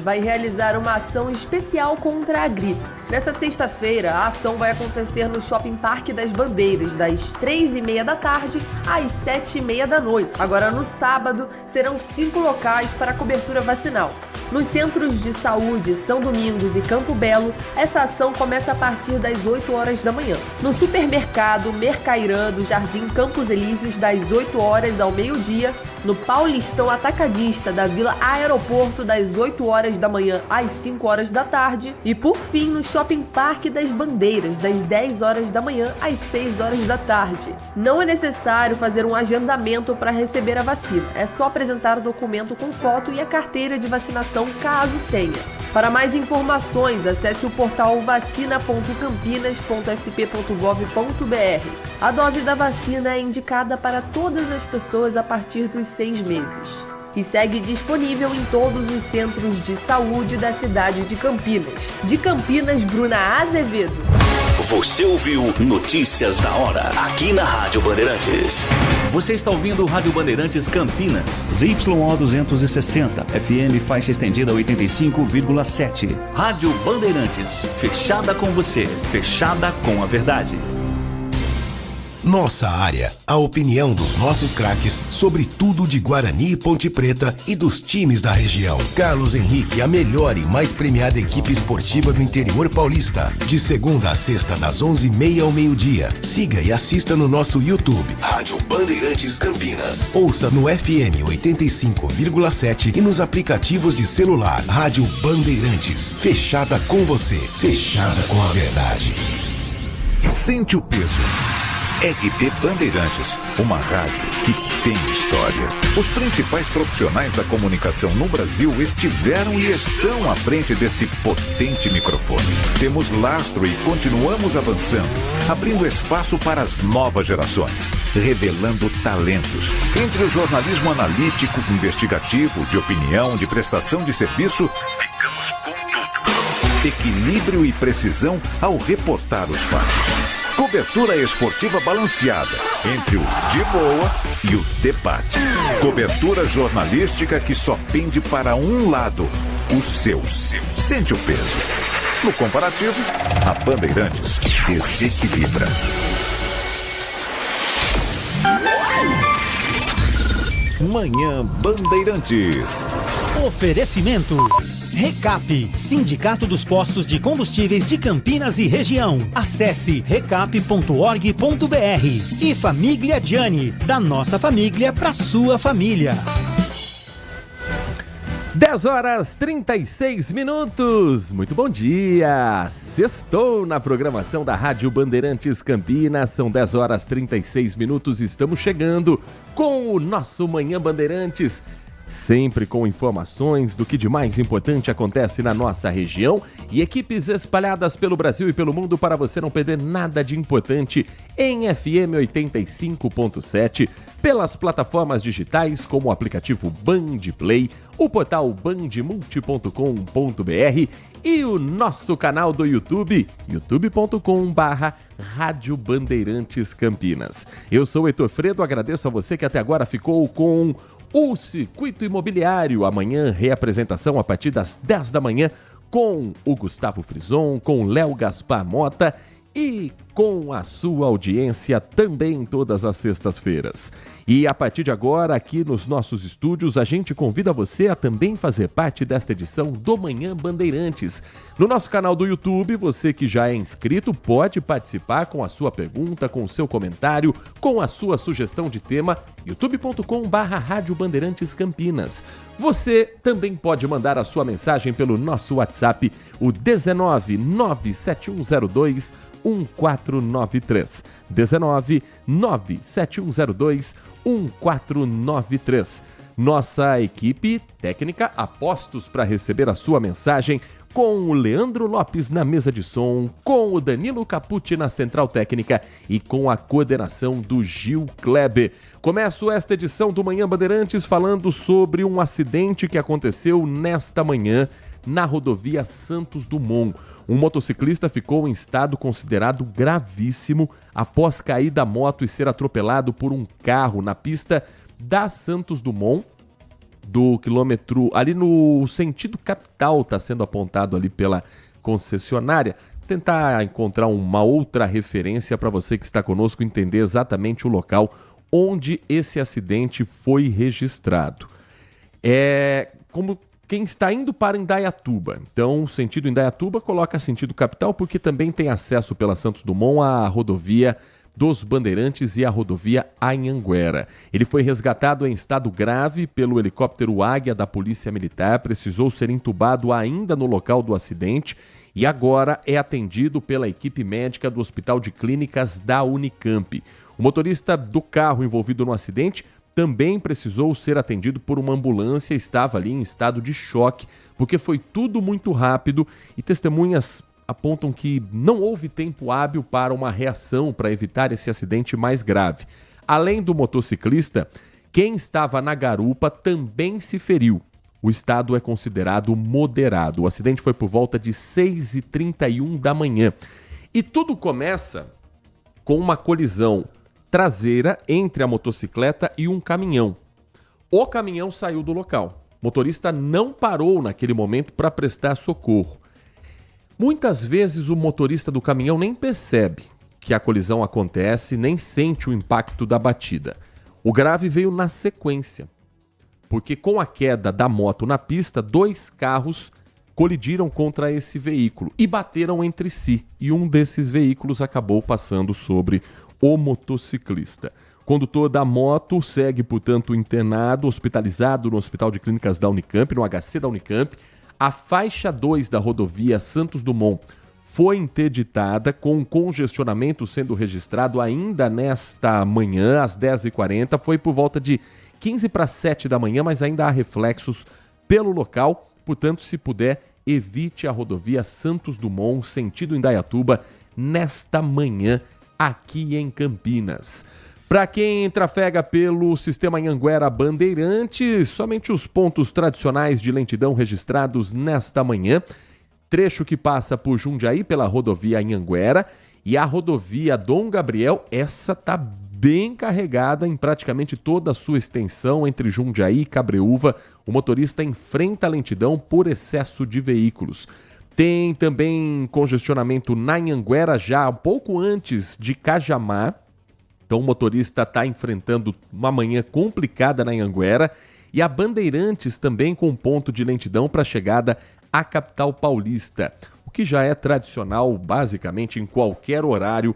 vai realizar uma ação especial contra a gripe. Nessa sexta-feira, a ação vai acontecer no Shopping Parque das Bandeiras, das 3h30 da tarde às 7h30 da noite. Agora, no sábado, serão 5 locais para cobertura vacinal. Nos centros de saúde São Domingos e Campo Belo, essa ação começa a partir das 8 horas da manhã. No supermercado Mercairã do Jardim Campos Elíseos, das 8 horas ao meio-dia. No Paulistão Atacadista da Vila Aeroporto, das 8 horas da manhã às 5 horas da tarde. E por fim, no Shopping Parque das Bandeiras, das 10 horas da manhã às 6 horas da tarde. Não é necessário fazer um agendamento para receber a vacina. É só apresentar o documento com foto e a carteira de vacinação, caso tenha. Para mais informações, acesse o portal vacina.campinas.sp.gov.br. A dose da vacina é indicada para todas as pessoas a partir dos 6 meses. E segue disponível em todos os centros de saúde da cidade de Campinas. De Campinas, Bruna Azevedo. Você ouviu Notícias da Hora, aqui na Rádio Bandeirantes. Você está ouvindo Rádio Bandeirantes Campinas. ZYO 260, FM faixa estendida 85,7. Rádio Bandeirantes, fechada com você, fechada com a verdade. Nossa área, a opinião dos nossos craques sobre tudo de Guarani e Ponte Preta e dos times da região. Carlos Henrique, a melhor e mais premiada equipe esportiva do interior paulista. De segunda a sexta, das 11h30 ao meio-dia. Siga e assista no nosso YouTube, Rádio Bandeirantes Campinas. Ouça no FM 85,7 e nos aplicativos de celular. Rádio Bandeirantes, fechada com você, fechada com a verdade. Sente o peso. RB Bandeirantes, uma rádio que tem história. Os principais profissionais da comunicação no Brasil estiveram e estão à frente desse potente microfone. Temos lastro e continuamos avançando, abrindo espaço para as novas gerações, revelando talentos. Entre o jornalismo analítico, investigativo, de opinião, de prestação de serviço, ficamos com tudo. Equilíbrio e precisão ao reportar os fatos. Cobertura esportiva balanceada entre o de boa e o debate. Cobertura jornalística que só pende para um lado, o seu. Sente o peso. No comparativo, a Bandeirantes desequilibra. Manhã Bandeirantes. Oferecimento Recap, Sindicato dos Postos de Combustíveis de Campinas e Região. Acesse recap.org.br. E Família Gianni, da nossa família para sua família. 10h36. Muito bom dia. Sextou na programação da Rádio Bandeirantes Campinas. São 10h36. Estamos chegando com o nosso Manhã Bandeirantes. Sempre com informações do que de mais importante acontece na nossa região e equipes espalhadas pelo Brasil e pelo mundo para você não perder nada de importante em FM 85.7, pelas plataformas digitais como o aplicativo Band Play, o portal bandmulti.com.br e o nosso canal do YouTube, youtube.com/Rádio Bandeirantes Campinas. Eu sou o Heitor Fredo, agradeço a você que até agora ficou com o Circuito Imobiliário. Amanhã, reapresentação a partir das 10 da manhã com o Gustavo Frison, com o Léo Gaspar Mota e com a sua audiência também todas as sextas-feiras. E a partir de agora, aqui nos nossos estúdios, a gente convida você a também fazer parte desta edição do Manhã Bandeirantes. No nosso canal do YouTube, você que já é inscrito pode participar com a sua pergunta, com o seu comentário, com a sua sugestão de tema, youtube.com/Rádio Bandeirantes Campinas. Você também pode mandar a sua mensagem pelo nosso WhatsApp, o 19 97102 1493. 19 97102 1493. Nossa equipe técnica a postos para receber a sua mensagem, com o Leandro Lopes na mesa de som, com o Danilo Capucci na central técnica e com a coordenação do Gil Kleber. Começo esta edição do Manhã Bandeirantes falando sobre um acidente que aconteceu nesta manhã na rodovia Santos Dumont. Um motociclista ficou em estado considerado gravíssimo após cair da moto e ser atropelado por um carro na pista da Santos Dumont, do quilômetro, ali no sentido capital, está sendo apontado ali pela concessionária. Tentar encontrar uma outra referência para você que está conosco entender exatamente o local onde esse acidente foi registrado. É como quem está indo para Indaiatuba. Então, sentido Indaiatuba coloca sentido capital porque também tem acesso pela Santos Dumont à rodovia dos Bandeirantes e a rodovia Anhanguera. Ele foi resgatado em estado grave pelo helicóptero Águia da Polícia Militar, precisou ser entubado ainda no local do acidente e agora é atendido pela equipe médica do Hospital de Clínicas da Unicamp. O motorista do carro envolvido no acidente também precisou ser atendido por uma ambulância, estava ali em estado de choque, porque foi tudo muito rápido e testemunhas apontam que não houve tempo hábil para uma reação para evitar esse acidente mais grave. Além do motociclista, quem estava na garupa também se feriu. O estado é considerado moderado. O acidente foi por volta de 6h31 da manhã. E tudo começa com uma colisão traseira entre a motocicleta e um caminhão. O caminhão saiu do local. O motorista não parou naquele momento para prestar socorro. Muitas vezes o motorista do caminhão nem percebe que a colisão acontece, nem sente o impacto da batida. O grave veio na sequência, porque com a queda da moto na pista, 2 carros colidiram contra esse veículo e bateram entre si, e um desses veículos acabou passando sobre o motociclista. O condutor da moto segue, portanto, internado, hospitalizado no Hospital de Clínicas da Unicamp, no HC da Unicamp. A faixa 2 da rodovia Santos Dumont foi interditada, com congestionamento sendo registrado ainda nesta manhã, às 10h40. Foi por volta de 15 para 7 da manhã, mas ainda há reflexos pelo local. Portanto, se puder, evite a rodovia Santos Dumont, sentido Indaiatuba, nesta manhã aqui em Campinas. Para quem trafega pelo sistema Anhanguera Bandeirantes, somente os pontos tradicionais de lentidão registrados nesta manhã. Trecho que passa por Jundiaí pela rodovia Anhanguera e a rodovia Dom Gabriel, essa está bem carregada em praticamente toda a sua extensão entre Jundiaí e Cabreúva. O motorista enfrenta a lentidão por excesso de veículos. Tem também congestionamento na Anhanguera já um pouco antes de Cajamar. Então o motorista está enfrentando uma manhã complicada na Anhanguera e a Bandeirantes também com ponto de lentidão para a chegada à capital paulista, o que já é tradicional basicamente em qualquer horário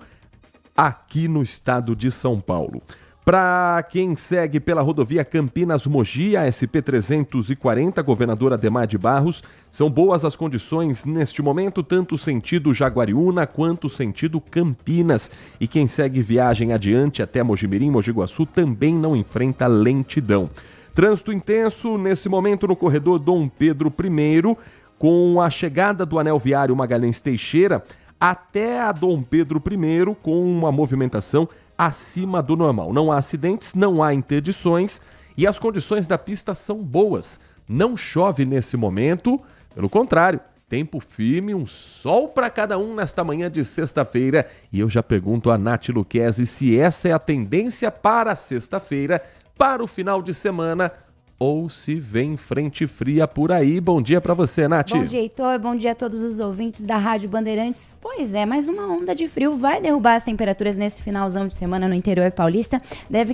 aqui no estado de São Paulo. Para quem segue pela rodovia Campinas-Mogi, a SP-340, governador Adhemar de Barros, são boas as condições neste momento, tanto sentido Jaguariúna quanto sentido Campinas. E quem segue viagem adiante até Mojimirim, Mogi Guaçu, também não enfrenta lentidão. Trânsito intenso nesse momento no corredor Dom Pedro I, com a chegada do anel viário Magalhães Teixeira até a Dom Pedro I, com uma movimentação acima do normal. Não há acidentes, não há interdições e as condições da pista são boas. Não chove nesse momento, pelo contrário, tempo firme, um sol para cada um nesta manhã de sexta-feira. E eu já pergunto a Nath Luquezzi se essa é a tendência para sexta-feira, para o final de semana, ou se vem frente fria por aí. Bom dia para você, Nath. Bom dia, Heitor. Bom dia a todos os ouvintes da Rádio Bandeirantes. Pois é, mais uma onda de frio vai derrubar as temperaturas nesse finalzão de semana no interior paulista,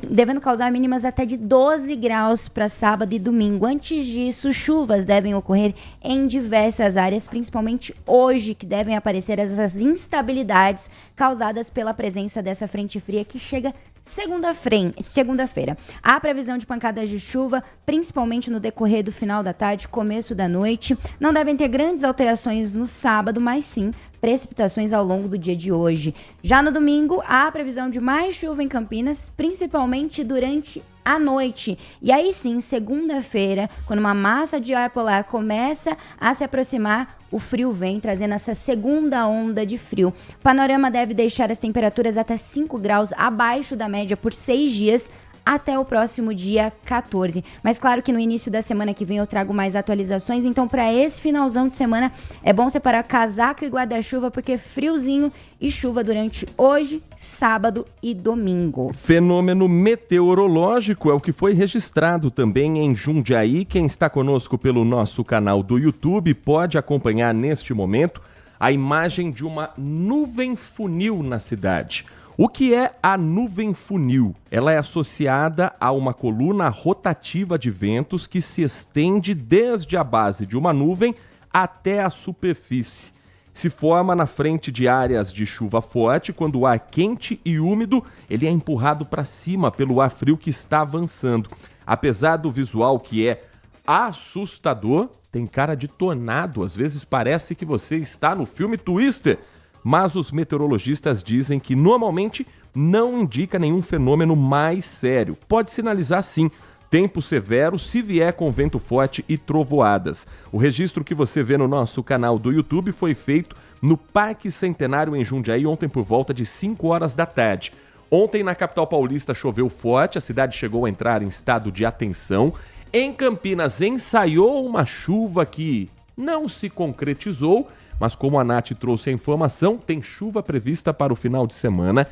devendo causar mínimas até de 12 graus para sábado e domingo. Antes disso, chuvas devem ocorrer em diversas áreas, principalmente hoje, que devem aparecer essas instabilidades causadas pela presença dessa frente fria que chega segunda-feira. Há previsão de pancadas de chuva, principalmente no decorrer do final da tarde, começo da noite. Não devem ter grandes alterações no sábado, mas sim precipitações ao longo do dia de hoje. Já no domingo, há previsão de mais chuva em Campinas, principalmente durante a noite. E aí sim, segunda-feira, quando uma massa de ar polar começa a se aproximar, o frio vem trazendo essa segunda onda de frio. O panorama deve deixar as temperaturas até 5 graus abaixo da média por 6 dias, até o próximo dia 14. Mas claro que no início da semana que vem eu trago mais atualizações, então para esse finalzão de semana é bom separar casaco e guarda-chuva, porque friozinho e chuva durante hoje, sábado e domingo. Fenômeno meteorológico é o que foi registrado também em Jundiaí. Quem está conosco pelo nosso canal do YouTube pode acompanhar neste momento a imagem de uma nuvem funil na cidade. O que é a nuvem funil? Ela é associada a uma coluna rotativa de ventos que se estende desde a base de uma nuvem até a superfície. Se forma na frente de áreas de chuva forte quando o ar quente e úmido ele é empurrado para cima pelo ar frio que está avançando. Apesar do visual que é assustador, tem cara de tornado, às vezes parece que você está no filme Twister. Mas os meteorologistas dizem que normalmente não indica nenhum fenômeno mais sério. Pode sinalizar sim tempo severo se vier com vento forte e trovoadas. O registro que você vê no nosso canal do YouTube foi feito no Parque Centenário em Jundiaí ontem por volta de 5 horas da tarde. Ontem na capital paulista choveu forte, a cidade chegou a entrar em estado de atenção. Em Campinas ensaiou uma chuva que não se concretizou, mas como a Nath trouxe a informação, tem chuva prevista para o final de semana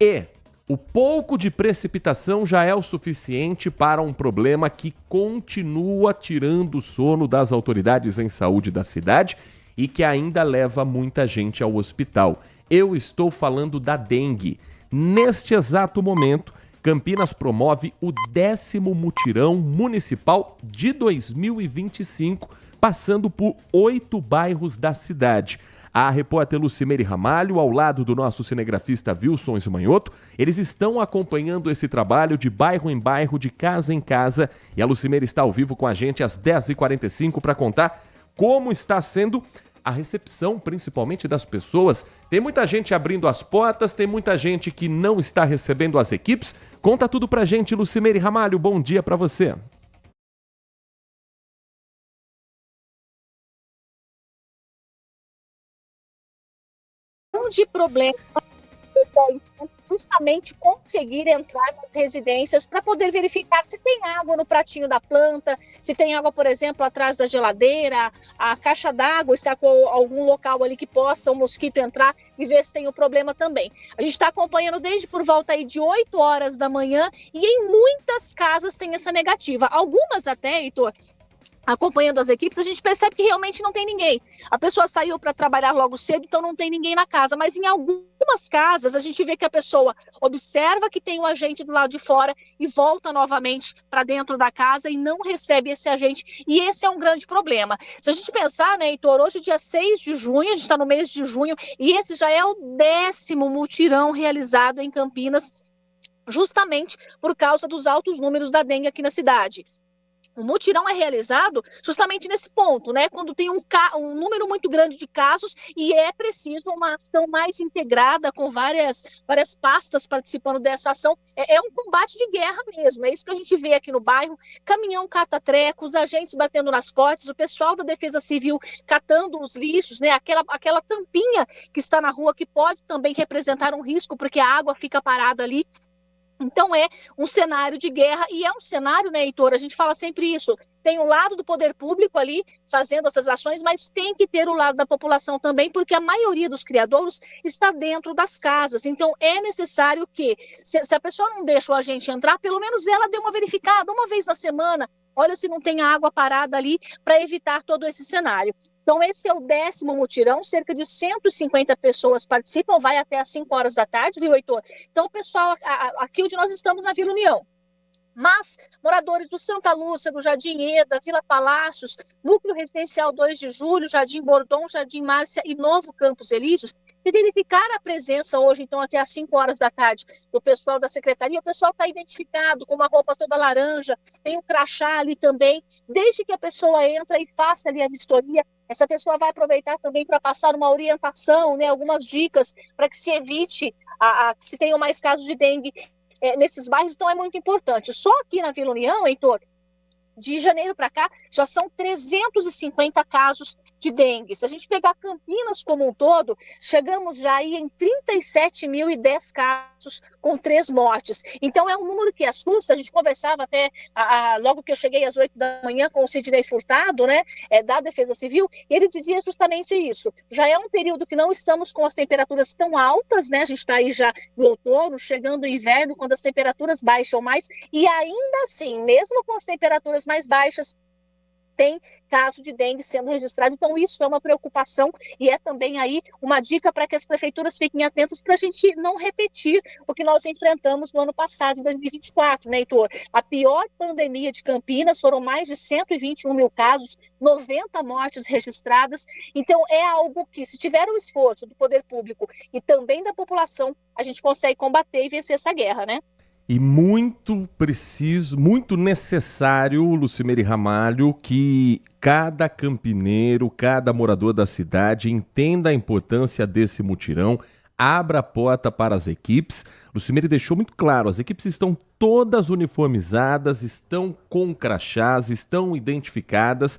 e o pouco de precipitação já é o suficiente para um problema que continua tirando o sono das autoridades em saúde da cidade e que ainda leva muita gente ao hospital. Eu estou falando da dengue. Neste exato momento, Campinas promove o 10º mutirão municipal de 2025, passando por 8 bairros da cidade. A repórter Lucimere Ramalho, ao lado do nosso cinegrafista Wilson Esmanhoto, eles estão acompanhando esse trabalho de bairro em bairro, de casa em casa, e a Lucimere está ao vivo com a gente às 10h45 para contar como está sendo a recepção, principalmente das pessoas. Tem muita gente abrindo as portas, tem muita gente que não está recebendo as equipes. Conta tudo pra gente, Lucimere Ramalho, bom dia para você. De problema justamente conseguir entrar nas residências para poder verificar se tem água no pratinho da planta, se tem água, por exemplo, atrás da geladeira, a caixa d'água está com algum local ali que possa um mosquito entrar e ver se tem o problema também. A gente está acompanhando desde por volta aí de 8 horas da manhã e em muitas casas tem essa negativa. Algumas até, Heitor, acompanhando as equipes, a gente percebe que realmente não tem ninguém. A pessoa saiu para trabalhar logo cedo, então não tem ninguém na casa. Mas em algumas casas, a gente vê que a pessoa observa que tem o agente do lado de fora e volta novamente para dentro da casa e não recebe esse agente. E esse é um grande problema. Se a gente pensar, né, Heitor, hoje dia 6 de junho, a gente está no mês de junho, e esse já é o 10º mutirão realizado em Campinas, justamente por causa dos altos números da dengue aqui na cidade. O mutirão é realizado justamente nesse ponto, né? Quando tem um número muito grande de casos e é preciso uma ação mais integrada com várias pastas participando dessa ação. É um combate de guerra mesmo, é isso que a gente vê aqui no bairro. Caminhão cata-treco, os agentes batendo nas portas, o pessoal da Defesa Civil catando os lixos, né? Aquela tampinha que está na rua que pode também representar um risco porque a água fica parada ali. Então é um cenário de guerra e é um cenário, né, Heitor? A gente fala sempre isso. Tem o lado do poder público ali fazendo essas ações, mas tem que ter o lado da população também, porque a maioria dos criadouros está dentro das casas. Então é necessário que, se a pessoa não deixa o agente entrar, pelo menos ela dê uma verificada uma vez na semana. Olha se não tem água parada ali para evitar todo esse cenário. Então esse é o 10º mutirão, cerca de 150 pessoas participam, vai até às 5 horas da tarde, viu, Heitor? Então o pessoal, aqui onde nós estamos na Vila União, mas moradores do Santa Lúcia, do Jardim Eda, Vila Palácios, Núcleo Residencial 2 de Julho, Jardim Bordon, Jardim Márcia e Novo Campos Elíseos, e verificar a presença hoje, então, até às 5 horas da tarde, do pessoal da secretaria. O pessoal está identificado com uma roupa toda laranja, tem um crachá ali também. Desde que a pessoa entra e faça ali a vistoria, essa pessoa vai aproveitar também para passar uma orientação, né, algumas dicas para que se evite que se tenham mais casos de dengue nesses bairros. Então é muito importante. Só aqui na Vila União, Heitor, De janeiro para cá, já são 350 casos de dengue. Se a gente pegar Campinas como um todo, chegamos já aí em 37.010 casos com 3 mortes. Então, é um número que assusta. A gente conversava até logo que eu cheguei às 8 da manhã com o Sidney Furtado, né, da Defesa Civil, e ele dizia justamente isso. Já é um período que não estamos com as temperaturas tão altas, né? A gente está aí já no outono, chegando o inverno, quando as temperaturas baixam mais, e ainda assim, mesmo com as temperaturas mais baixas, tem caso de dengue sendo registrado. Então, isso é uma preocupação e é também aí uma dica para que as prefeituras fiquem atentas para a gente não repetir o que nós enfrentamos no ano passado, em 2024, né, Heitor? A pior pandemia de Campinas, foram mais de 121 mil casos, 90 mortes registradas. Então, é algo que, se tiver o esforço do poder público e também da população, a gente consegue combater e vencer essa guerra, né? E muito preciso, muito necessário, Lucimere Ramalho, que cada campineiro, cada morador da cidade entenda a importância desse mutirão, abra a porta para as equipes. Lucimere deixou muito claro, as equipes estão todas uniformizadas, estão com crachás, estão identificadas.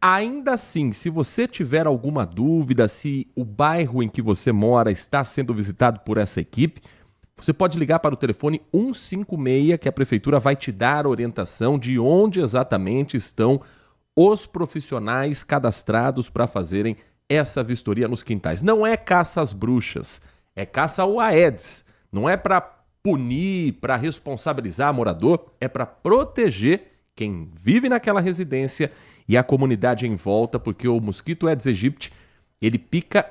Ainda assim, se você tiver alguma dúvida, se o bairro em que você mora está sendo visitado por essa equipe, você pode ligar para o telefone 156, que a prefeitura vai te dar orientação de onde exatamente estão os profissionais cadastrados para fazerem essa vistoria nos quintais. Não é caça às bruxas, é caça ao Aedes. Não é para punir, para responsabilizar morador, é para proteger quem vive naquela residência e a comunidade em volta, porque o mosquito Aedes aegypti, ele pica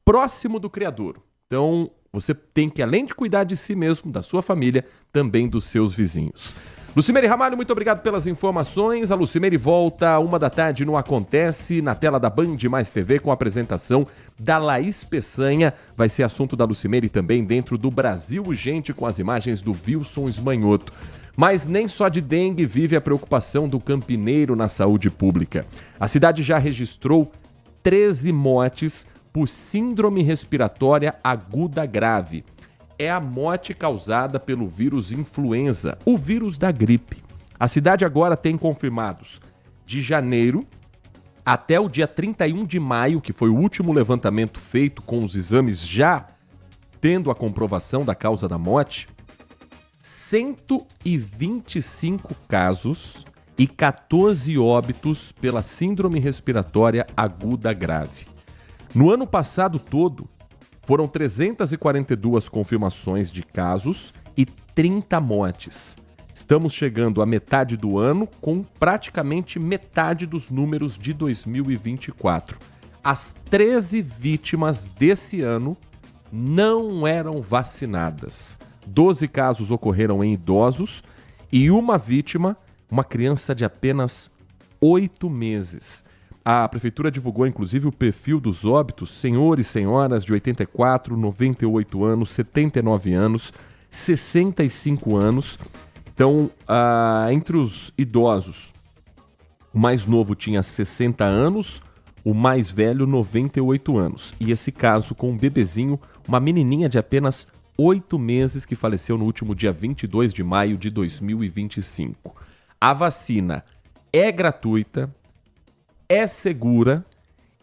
próximo do criadouro. Então, você tem que, além de cuidar de si mesmo, da sua família, também dos seus vizinhos. Lucimere Ramalho, muito obrigado pelas informações. A Lucimere volta 13h no Acontece, na tela da Band Mais TV, com a apresentação da Laís Peçanha. Vai ser assunto da Lucimere também dentro do Brasil Urgente, com as imagens do Wilson Esmanhoto. Mas nem só de dengue vive a preocupação do campineiro na saúde pública. A cidade já registrou 13 mortes por síndrome respiratória aguda grave. É a morte causada pelo vírus influenza, o vírus da gripe. A cidade agora tem confirmados de janeiro até o dia 31 de maio, que foi o último levantamento feito com os exames já tendo a comprovação da causa da morte, 125 casos e 14 óbitos pela síndrome respiratória aguda grave. No ano passado todo, foram 342 confirmações de casos e 30 mortes. Estamos chegando à metade do ano com praticamente metade dos números de 2024. As 13 vítimas desse ano não eram vacinadas. 12 casos ocorreram em idosos e uma vítima, uma criança de apenas 8 meses. A prefeitura divulgou, inclusive, o perfil dos óbitos, senhores e senhoras de 84, 98 anos, 79 anos, 65 anos. Então, entre os idosos, o mais novo tinha 60 anos, o mais velho 98 anos. E esse caso com um bebezinho, uma menininha de apenas 8 meses que faleceu no último dia 22 de maio de 2025. A vacina é gratuita, é segura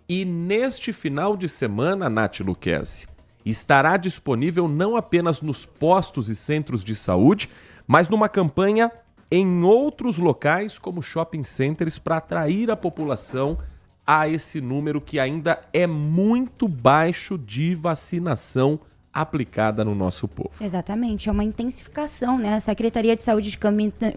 e neste final de semana, Nath Luquezzi, estará disponível não apenas nos postos e centros de saúde, mas numa campanha em outros locais como shopping centers para atrair a população a esse número que ainda é muito baixo de vacinação aplicada no nosso povo. Exatamente, é uma intensificação, né? A Secretaria de Saúde de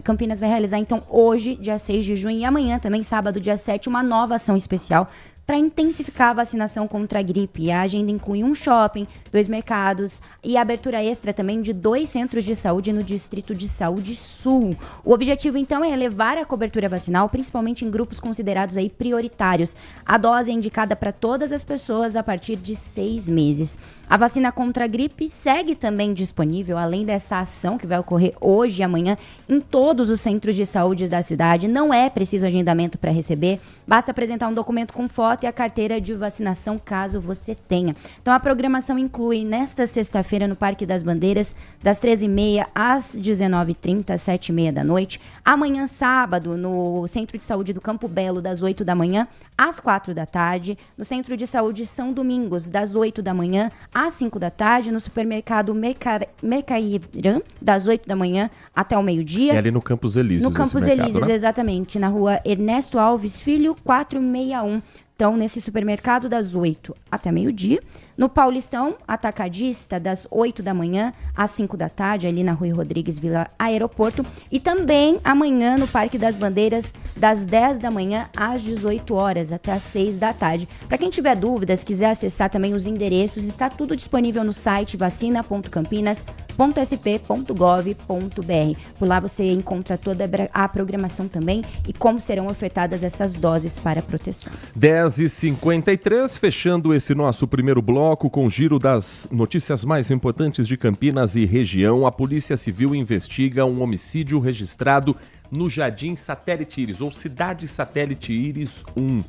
Campinas vai realizar, então, hoje, dia 6 de junho, e amanhã, também, sábado, dia 7, uma nova ação especial para intensificar a vacinação contra a gripe. A agenda inclui um shopping, 2 mercados e a abertura extra também de 2 centros de saúde no Distrito de Saúde Sul. O objetivo, então, é elevar a cobertura vacinal, principalmente em grupos considerados aí prioritários. A dose é indicada para todas as pessoas a partir de 6 meses. A vacina contra a gripe segue também disponível, além dessa ação que vai ocorrer hoje e amanhã em todos os centros de saúde da cidade. Não é preciso agendamento para receber, basta apresentar um documento com foto CNPJ e a carteira de vacinação, caso você tenha. Então, a programação inclui nesta sexta-feira no Parque das Bandeiras, das 13h30 às 19h30, às 7h30 da noite. Amanhã, sábado, no Centro de Saúde do Campo Belo, das 8 da manhã às 4 da tarde. No Centro de Saúde São Domingos, das 8 da manhã às 5 da tarde. No supermercado Mercairã, das 8 da manhã até o meio-dia. É ali no Campos Elíseos. No Campos Elíseos, né? Exatamente. Na rua Ernesto Alves Filho, 461. Então, nesse supermercado, das 8 até meio-dia. No Paulistão Atacadista, das 8 da manhã às 5 da tarde, ali na Rui Rodrigues, Vila Aeroporto. E também amanhã no Parque das Bandeiras, das 10 da manhã às 18 horas, até às 6 da tarde. Para quem tiver dúvidas, quiser acessar também os endereços, está tudo disponível no site vacina.campinas.sp.gov.br. Por lá você encontra toda a programação também e como serão ofertadas essas doses para a proteção. 10h53, fechando esse nosso primeiro bloco com o giro das notícias mais importantes de Campinas e região. A Polícia Civil investiga um homicídio registrado no Jardim Satélite Íris, ou Cidade Satélite Íris 1.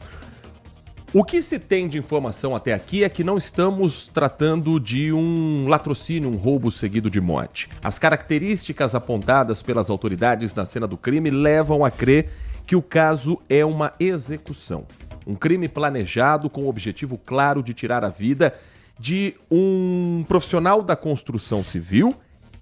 O que se tem de informação até aqui é que não estamos tratando de um latrocínio, um roubo seguido de morte. As características apontadas pelas autoridades na cena do crime levam a crer que o caso é uma execução. Um crime planejado com o objetivo claro de tirar a vida de um profissional da construção civil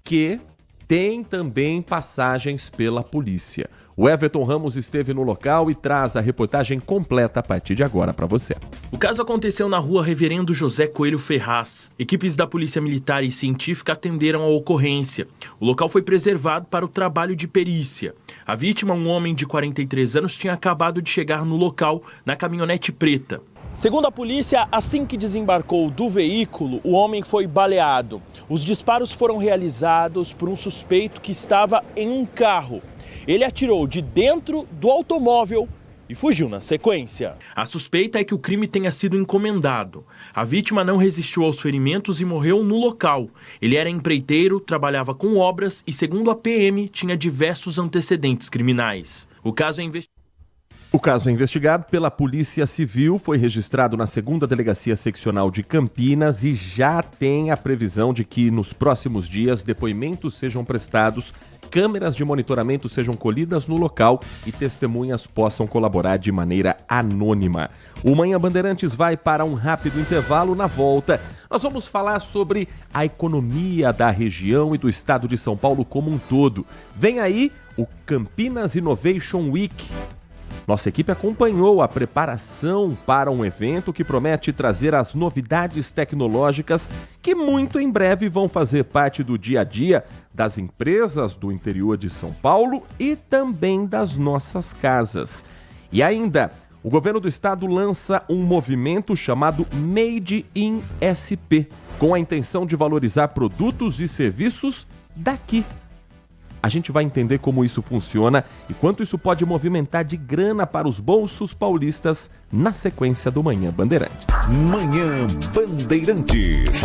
que tem também passagens pela polícia. O Everton Ramos esteve no local e traz a reportagem completa a partir de agora para você. O caso aconteceu na rua Reverendo José Coelho Ferraz. Equipes da Polícia Militar e Científica atenderam a ocorrência. O local foi preservado para o trabalho de perícia. A vítima, um homem de 43 anos, tinha acabado de chegar no local na caminhonete preta. Segundo a polícia, assim que desembarcou do veículo, o homem foi baleado. Os disparos foram realizados por um suspeito que estava em um carro. Ele atirou de dentro do automóvel e fugiu na sequência. A suspeita é que o crime tenha sido encomendado. A vítima não resistiu aos ferimentos e morreu no local. Ele era empreiteiro, trabalhava com obras e, segundo a PM, tinha diversos antecedentes criminais. O caso é investigado pela Polícia Civil, foi registrado na 2ª Delegacia Seccional de Campinas e já tem a previsão de que nos próximos dias depoimentos sejam prestados, câmeras de monitoramento sejam colhidas no local e testemunhas possam colaborar de maneira anônima. O Manhã Bandeirantes vai para um rápido intervalo. Na volta, nós vamos falar sobre a economia da região e do estado de São Paulo como um todo. Vem aí o Campinas Innovation Week. Nossa equipe acompanhou a preparação para um evento que promete trazer as novidades tecnológicas que muito em breve vão fazer parte do dia a dia das empresas do interior de São Paulo e também das nossas casas. E ainda, o governo do estado lança um movimento chamado Made in SP, com a intenção de valorizar produtos e serviços daqui. A gente vai entender como isso funciona e quanto isso pode movimentar de grana para os bolsos paulistas na sequência do Manhã Bandeirantes. Manhã Bandeirantes.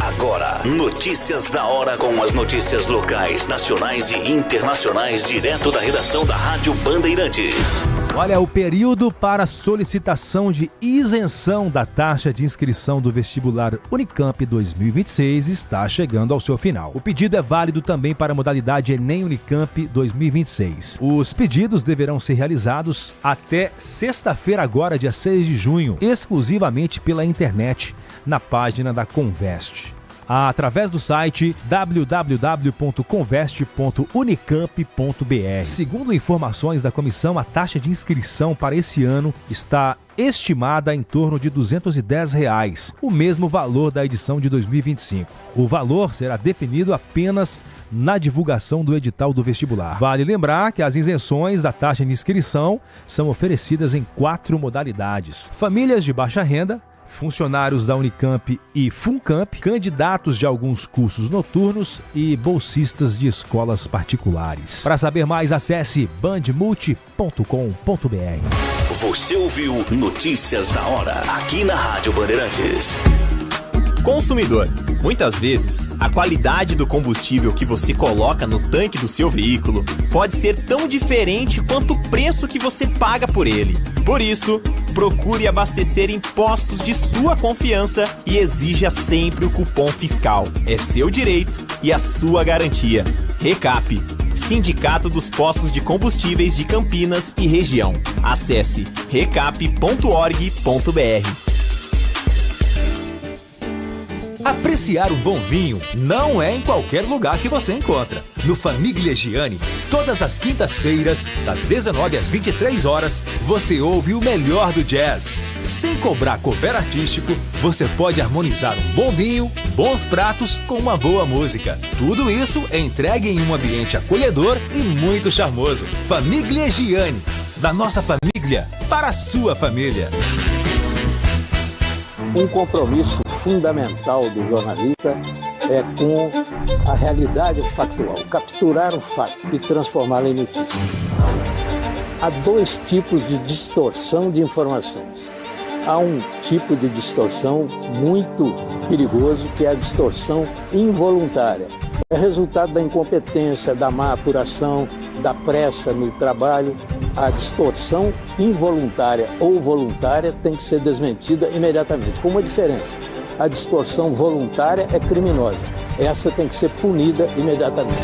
Agora, notícias da hora com as notícias locais, nacionais e internacionais, direto da redação da Rádio Bandeirantes. Olha, o período para solicitação de isenção da taxa de inscrição do vestibular Unicamp 2026 está chegando ao seu final. O pedido é válido também para a modalidade Enem Unicamp 2026. Os pedidos deverão ser realizados até sexta-feira agora, dia 6 de junho, exclusivamente pela internet, na página da Conveste, através do site www.conveste.unicamp.br. Segundo informações da comissão, a taxa de inscrição para esse ano está estimada em torno de R$ 210, o mesmo valor da edição de 2025. O valor será definido apenas na divulgação do edital do vestibular. Vale lembrar que as isenções da taxa de inscrição são oferecidas em 4 modalidades: famílias de baixa renda, funcionários da Unicamp e Funcamp, candidatos de alguns cursos noturnos e bolsistas de escolas particulares. Para saber mais, acesse bandmulti.com.br. Você ouviu Notícias da Hora, aqui na Rádio Bandeirantes. Consumidor, Muitas vezes, a qualidade do combustível que você coloca no tanque do seu veículo pode ser tão diferente quanto o preço que você paga por ele. Por isso, procure abastecer em postos de sua confiança e exija sempre o cupom fiscal. É seu direito e a sua garantia. Recap, Sindicato dos Postos de Combustíveis de Campinas e Região. Acesse recap.org.br. Apreciar um bom vinho não é em qualquer lugar que você encontra. No Famiglia Gianni, todas as quintas-feiras, das 19 às 23 horas, você ouve o melhor do jazz. Sem cobrar cover artístico, você pode harmonizar um bom vinho, bons pratos com uma boa música. Tudo isso é entregue em um ambiente acolhedor e muito charmoso. Famiglia Gianni, da nossa família para a sua família. Um compromisso fundamental do jornalista é com a realidade factual, capturar o fato e transformá-lo em notícia. Há dois tipos de distorção de informações. Há um tipo de distorção muito perigoso, que é a distorção involuntária. É resultado da incompetência, da má apuração, da pressa no trabalho. A distorção involuntária ou voluntária tem que ser desmentida imediatamente, com uma diferença. A distorção voluntária é criminosa. Essa tem que ser punida imediatamente.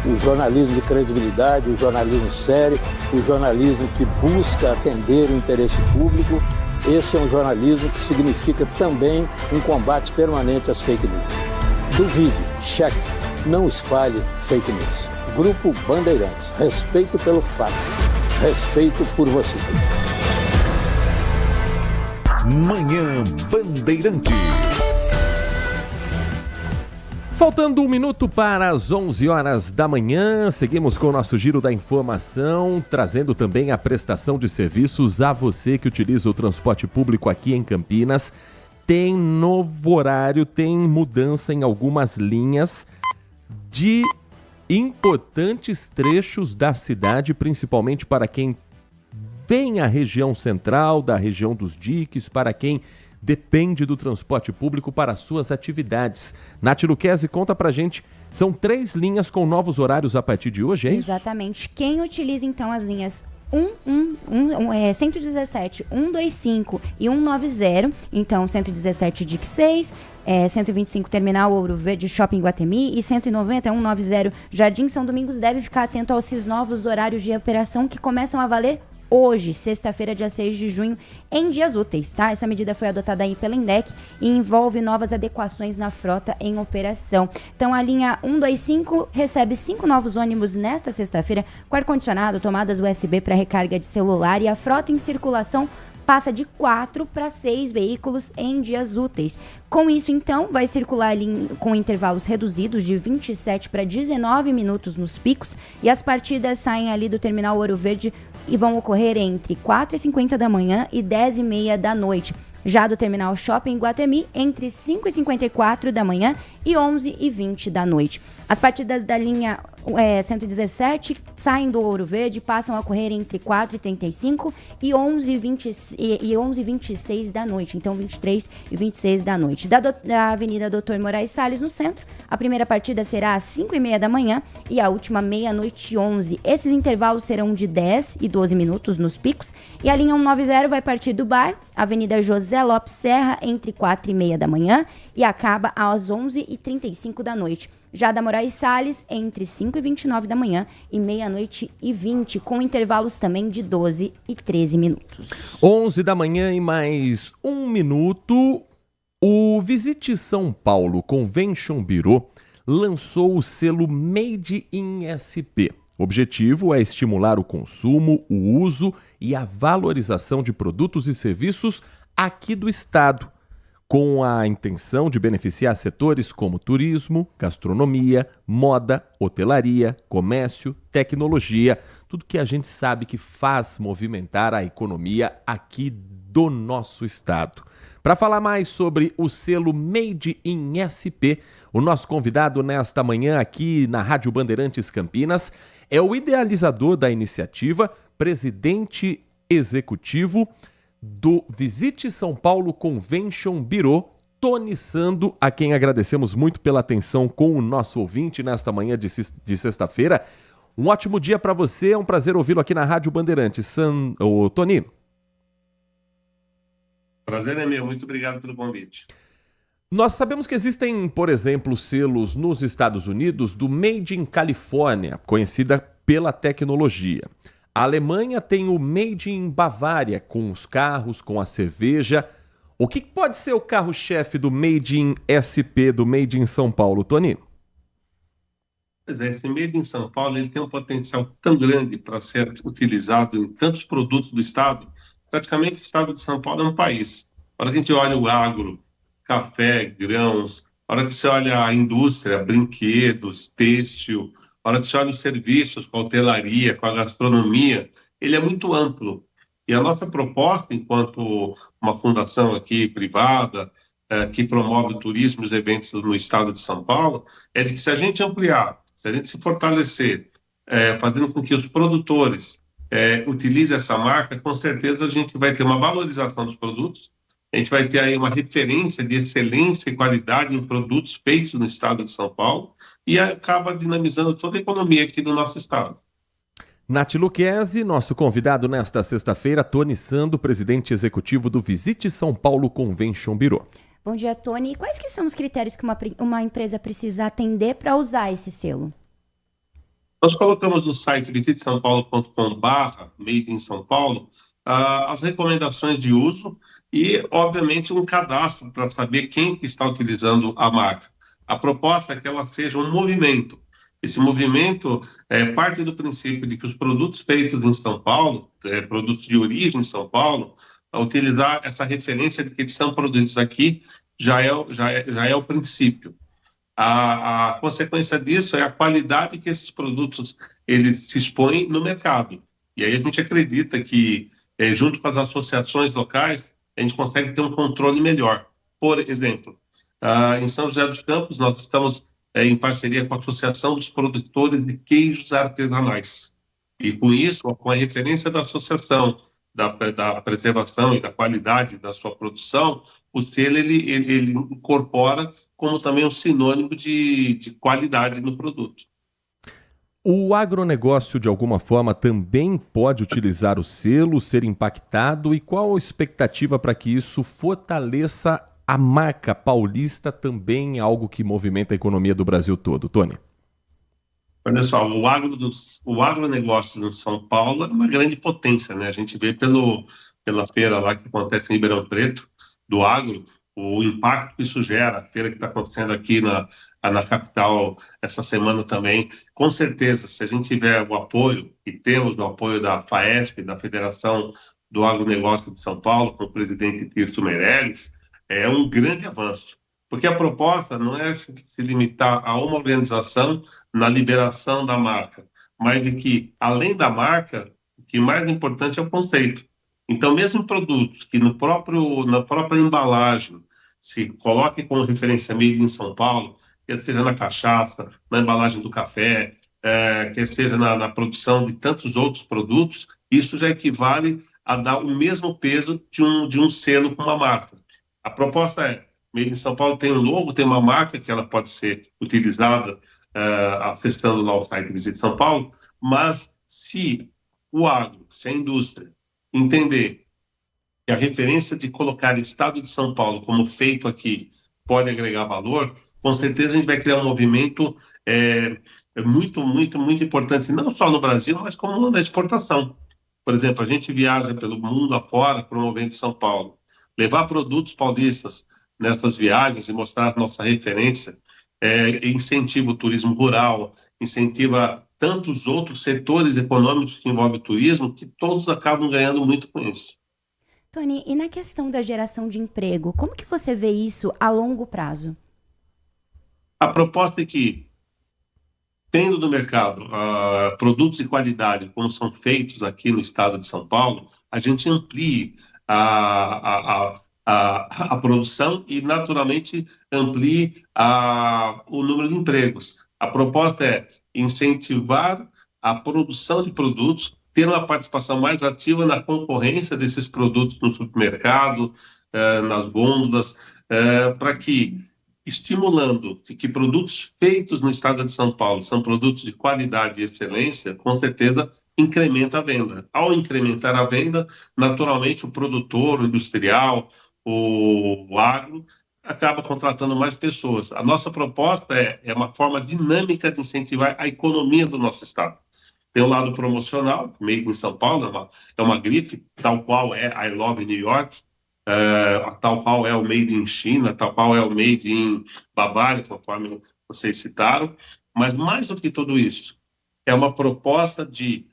O jornalismo de credibilidade, o jornalismo sério, o jornalismo que busca atender o interesse público, esse é um jornalismo que significa também um combate permanente às fake news. Duvide, cheque, não espalhe fake news. Grupo Bandeirantes, respeito pelo fato, respeito por você. Manhã Bandeirantes. Faltando 1 minuto para as 11 horas da manhã, seguimos com o nosso giro da informação, trazendo também a prestação de serviços a você que utiliza o transporte público aqui em Campinas. Tem novo horário, tem mudança em algumas linhas de importantes trechos da cidade, principalmente para quem vem à região central, da região dos diques, para quem depende do transporte público para suas atividades. Nath Luquezzi, conta pra gente, são 3 linhas com novos horários a partir de hoje, é isso? Exatamente. Quem utiliza então as linhas 117, 125 e 190, então 117 DIC 6, 125 Terminal Ouro Verde Shopping Guatemi e 190 190 Jardim São Domingos, deve ficar atento aos esses novos horários de operação que começam a valer hoje, sexta-feira, dia 6 de junho, em dias úteis, tá? Essa medida foi adotada aí pela INDEC e envolve novas adequações na frota em operação. Então, a linha 125 recebe 5 novos ônibus nesta sexta-feira, com ar-condicionado, tomadas USB para recarga de celular, e a frota em circulação passa de 4 para 6 veículos em dias úteis. Com isso, então, vai circular ali com intervalos reduzidos de 27 para 19 minutos nos picos, e as partidas saem ali do Terminal Ouro Verde e vão ocorrer entre 4h50 da manhã e 10h30 da noite. Já do Terminal Shopping Guatemi, entre 5h54 da manhã e 11h20 da noite. As partidas da linha 117 saem do Ouro Verde e passam a ocorrer entre 4h35 e 11h26 da noite. Então, 23 e 26 da noite. Da Avenida Doutor Moraes Salles, no centro, a primeira partida será às 5h30 da manhã e a última meia-noite e 11. Esses intervalos serão de 10 e 12 minutos nos picos. E a linha 190 vai partir do bairro, Avenida José Lopes Serra, entre 4h30 da manhã e acaba às 11h35 da noite. Já da Moraes Salles, entre 5h29 da manhã e meia-noite e 20, com intervalos também de 12 e 13 minutos. 11 da manhã e mais 1 minuto. O Visite São Paulo Convention Bureau lançou o selo Made in SP. O objetivo é estimular o consumo, o uso e a valorização de produtos e serviços aqui do estado, com a intenção de beneficiar setores como turismo, gastronomia, moda, hotelaria, comércio, tecnologia, tudo que a gente sabe que faz movimentar a economia aqui do nosso estado. Para falar mais sobre o selo Made in SP, o nosso convidado nesta manhã aqui na Rádio Bandeirantes Campinas é o idealizador da iniciativa, presidente executivo do Visite São Paulo Convention Bureau, Tony Sando, a quem agradecemos muito pela atenção com o nosso ouvinte nesta manhã de sexta-feira. Um ótimo dia para você, é um prazer ouvi-lo aqui na Rádio Bandeirantes. Tony. Prazer é meu, muito obrigado pelo convite. Nós sabemos que existem, por exemplo, selos nos Estados Unidos do Made in California, conhecida pela tecnologia. A Alemanha tem o Made in Bavária, com os carros, com a cerveja. O que pode ser o carro-chefe do Made in SP, do Made in São Paulo, Tony? Pois é, esse Made in São Paulo ele tem um potencial tão grande para ser utilizado em tantos produtos do Estado. Praticamente o Estado de São Paulo é um país. A hora que a gente olha o agro, café, grãos, a hora que você olha a indústria, brinquedos, têxtil, a hora que você olha os serviços com a hotelaria, com a gastronomia, ele é muito amplo. E a nossa proposta, enquanto uma fundação aqui privada, que promove o turismo e os eventos no estado de São Paulo, é de que se a gente ampliar, se a gente se fortalecer, fazendo com que os produtores utilizem essa marca, com certeza a gente vai ter uma valorização dos produtos, a gente vai ter aí uma referência de excelência e qualidade em produtos feitos no estado de São Paulo e acaba dinamizando toda a economia aqui do nosso estado. Nath Luquezzi, nosso convidado nesta sexta-feira, Tony Sando, presidente executivo do Visite São Paulo Convention Bureau. Bom dia, Tony. E quais que são os critérios que uma empresa precisa atender para usar esse selo? Nós colocamos no site visitesaopaulo.com/Made in São Paulo as recomendações de uso e, obviamente, um cadastro para saber quem que está utilizando a marca. A proposta é que ela seja um movimento. Esse movimento parte do princípio de que os produtos feitos em São Paulo, produtos de origem em São Paulo, utilizar essa referência de que eles são produzidos aqui já é o princípio. A consequência disso é a qualidade que esses produtos eles se expõem no mercado. E aí a gente acredita que, junto com as associações locais, a gente consegue ter um controle melhor. Por exemplo, em São José dos Campos, nós estamos em parceria com a Associação dos Produtores de Queijos Artesanais. E com isso, com a referência da associação, da preservação e da qualidade da sua produção, o selo ele incorpora como também um sinônimo de qualidade no produto. O agronegócio, de alguma forma, também pode utilizar o selo, ser impactado? E qual a expectativa para que isso fortaleça a marca paulista, também algo que movimenta a economia do Brasil todo? Tony? Olha só, o agronegócio no São Paulo é uma grande potência, né? A gente vê pela feira lá que acontece em Ribeirão Preto, do agro, o impacto que isso gera, a feira que está acontecendo aqui na capital essa semana também. Com certeza, se a gente tiver o apoio, e temos o apoio da FAESP, da Federação do Agronegócio de São Paulo, com o presidente Tirso Meirelles, é um grande avanço. Porque a proposta não é se limitar a uma organização na liberação da marca, mas de que, além da marca, o que mais importante é o conceito. Então, mesmo produtos que na própria embalagem se coloque como referência Made in São Paulo, quer seja na cachaça, na embalagem do café, quer seja na produção de tantos outros produtos, isso já equivale a dar o mesmo peso de um selo com uma marca. A proposta é: Made in São Paulo tem um logo, tem uma marca que ela pode ser utilizada acessando lá o site Visite São Paulo, mas se o agro, se a indústria entender que a referência de colocar Estado de São Paulo como feito aqui pode agregar valor, com certeza a gente vai criar um movimento muito, muito, muito importante, não só no Brasil, mas como na exportação. Por exemplo, a gente viaja pelo mundo afora promovendo São Paulo. Levar produtos paulistas nessas viagens e mostrar nossa referência incentiva o turismo rural, incentiva tantos outros setores econômicos que envolvem o turismo, que todos acabam ganhando muito com isso. Tony, e na questão da geração de emprego, como que você vê isso a longo prazo? A proposta é que, tendo no mercado produtos de qualidade, como são feitos aqui no estado de São Paulo, a gente amplie a produção e, naturalmente, amplie o número de empregos. A proposta é incentivar a produção de produtos, ter uma participação mais ativa na concorrência desses produtos no supermercado, nas gôndolas, para que, estimulando que produtos feitos no estado de São Paulo são produtos de qualidade e excelência, com certeza incrementa a venda. Ao incrementar a venda, naturalmente o produtor, o industrial, o agro, acaba contratando mais pessoas. A nossa proposta é uma forma dinâmica de incentivar a economia do nosso estado. Tem o lado promocional, Made in São Paulo, é uma grife, tal qual é I Love New York, tal qual é o Made in China, tal qual é o Made in Bavária, conforme vocês citaram. Mas mais do que tudo isso, é uma proposta de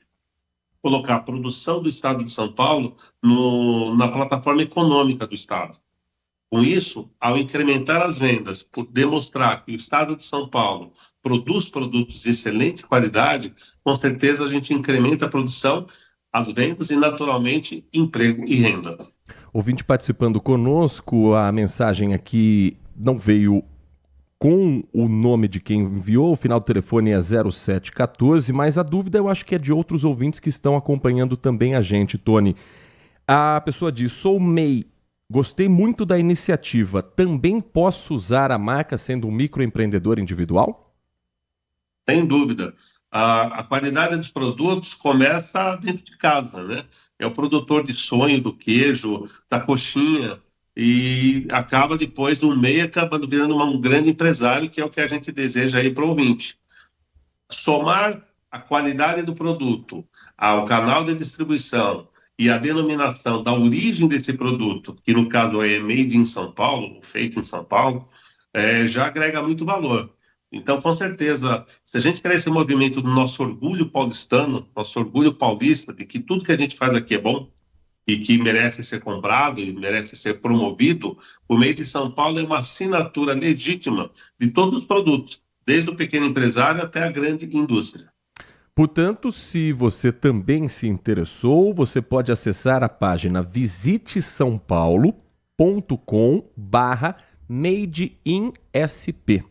colocar a produção do estado de São Paulo na plataforma econômica do estado. Com isso, ao incrementar as vendas, por demonstrar que o estado de São Paulo produz produtos de excelente qualidade, com certeza a gente incrementa a produção, as vendas e, naturalmente, emprego e renda. Ouvinte participando conosco, a mensagem aqui não veio com o nome de quem enviou, o final do telefone é 0714, mas a dúvida eu acho que é de outros ouvintes que estão acompanhando também a gente, Tony. A pessoa diz, sou MEI. Gostei muito da iniciativa. Também posso usar a marca sendo um microempreendedor individual? Sem dúvida. A qualidade dos produtos começa dentro de casa, né? É o produtor de sonho, do queijo, da coxinha, e acaba depois, no meio, acabando virando um grande empresário, que é o que a gente deseja aí para o ouvinte. Somar a qualidade do produto ao canal de distribuição e a denominação da origem desse produto, que no caso é Made in São Paulo, feito em São Paulo, já agrega muito valor. Então, com certeza, se a gente quer esse movimento do nosso orgulho paulistano, nosso orgulho paulista, de que tudo que a gente faz aqui é bom e que merece ser comprado e merece ser promovido, o Made in São Paulo é uma assinatura legítima de todos os produtos, desde o pequeno empresário até a grande indústria. Portanto, se você também se interessou, você pode acessar a página visitesaopaulo.com/madeinsp.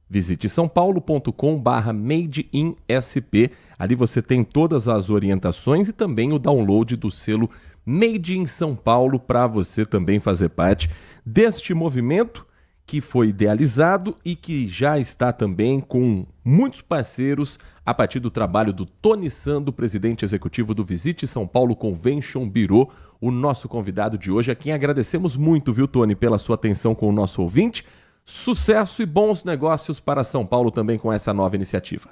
Visite saopaulo.com/madeinsp. Ali você tem todas as orientações e também o download do selo Made in São Paulo para você também fazer parte deste movimento que foi idealizado e que já está também com muitos parceiros a partir do trabalho do Tony Sando, presidente executivo do Visite São Paulo Convention Bureau, o nosso convidado de hoje, a quem agradecemos muito, viu, Tony, pela sua atenção com o nosso ouvinte. Sucesso e bons negócios para São Paulo também com essa nova iniciativa.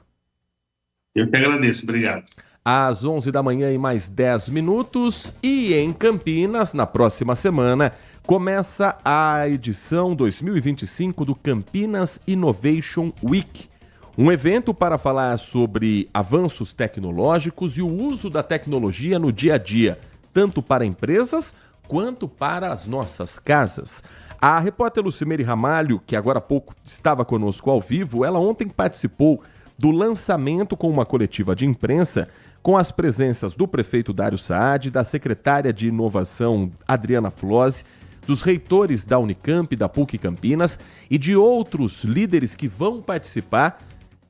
Eu que agradeço, obrigado. Às 11 da manhã e mais 10 minutos, e em Campinas, na próxima semana, começa a edição 2025 do Campinas Innovation Week, um evento para falar sobre avanços tecnológicos e o uso da tecnologia no dia a dia, tanto para empresas quanto para as nossas casas. A repórter Lucimere Ramalho, que agora há pouco estava conosco ao vivo, ela ontem participou do lançamento com uma coletiva de imprensa com as presenças do prefeito Dário Saad, da secretária de Inovação Adriana Flose, dos reitores da Unicamp, da PUC Campinas e de outros líderes que vão participar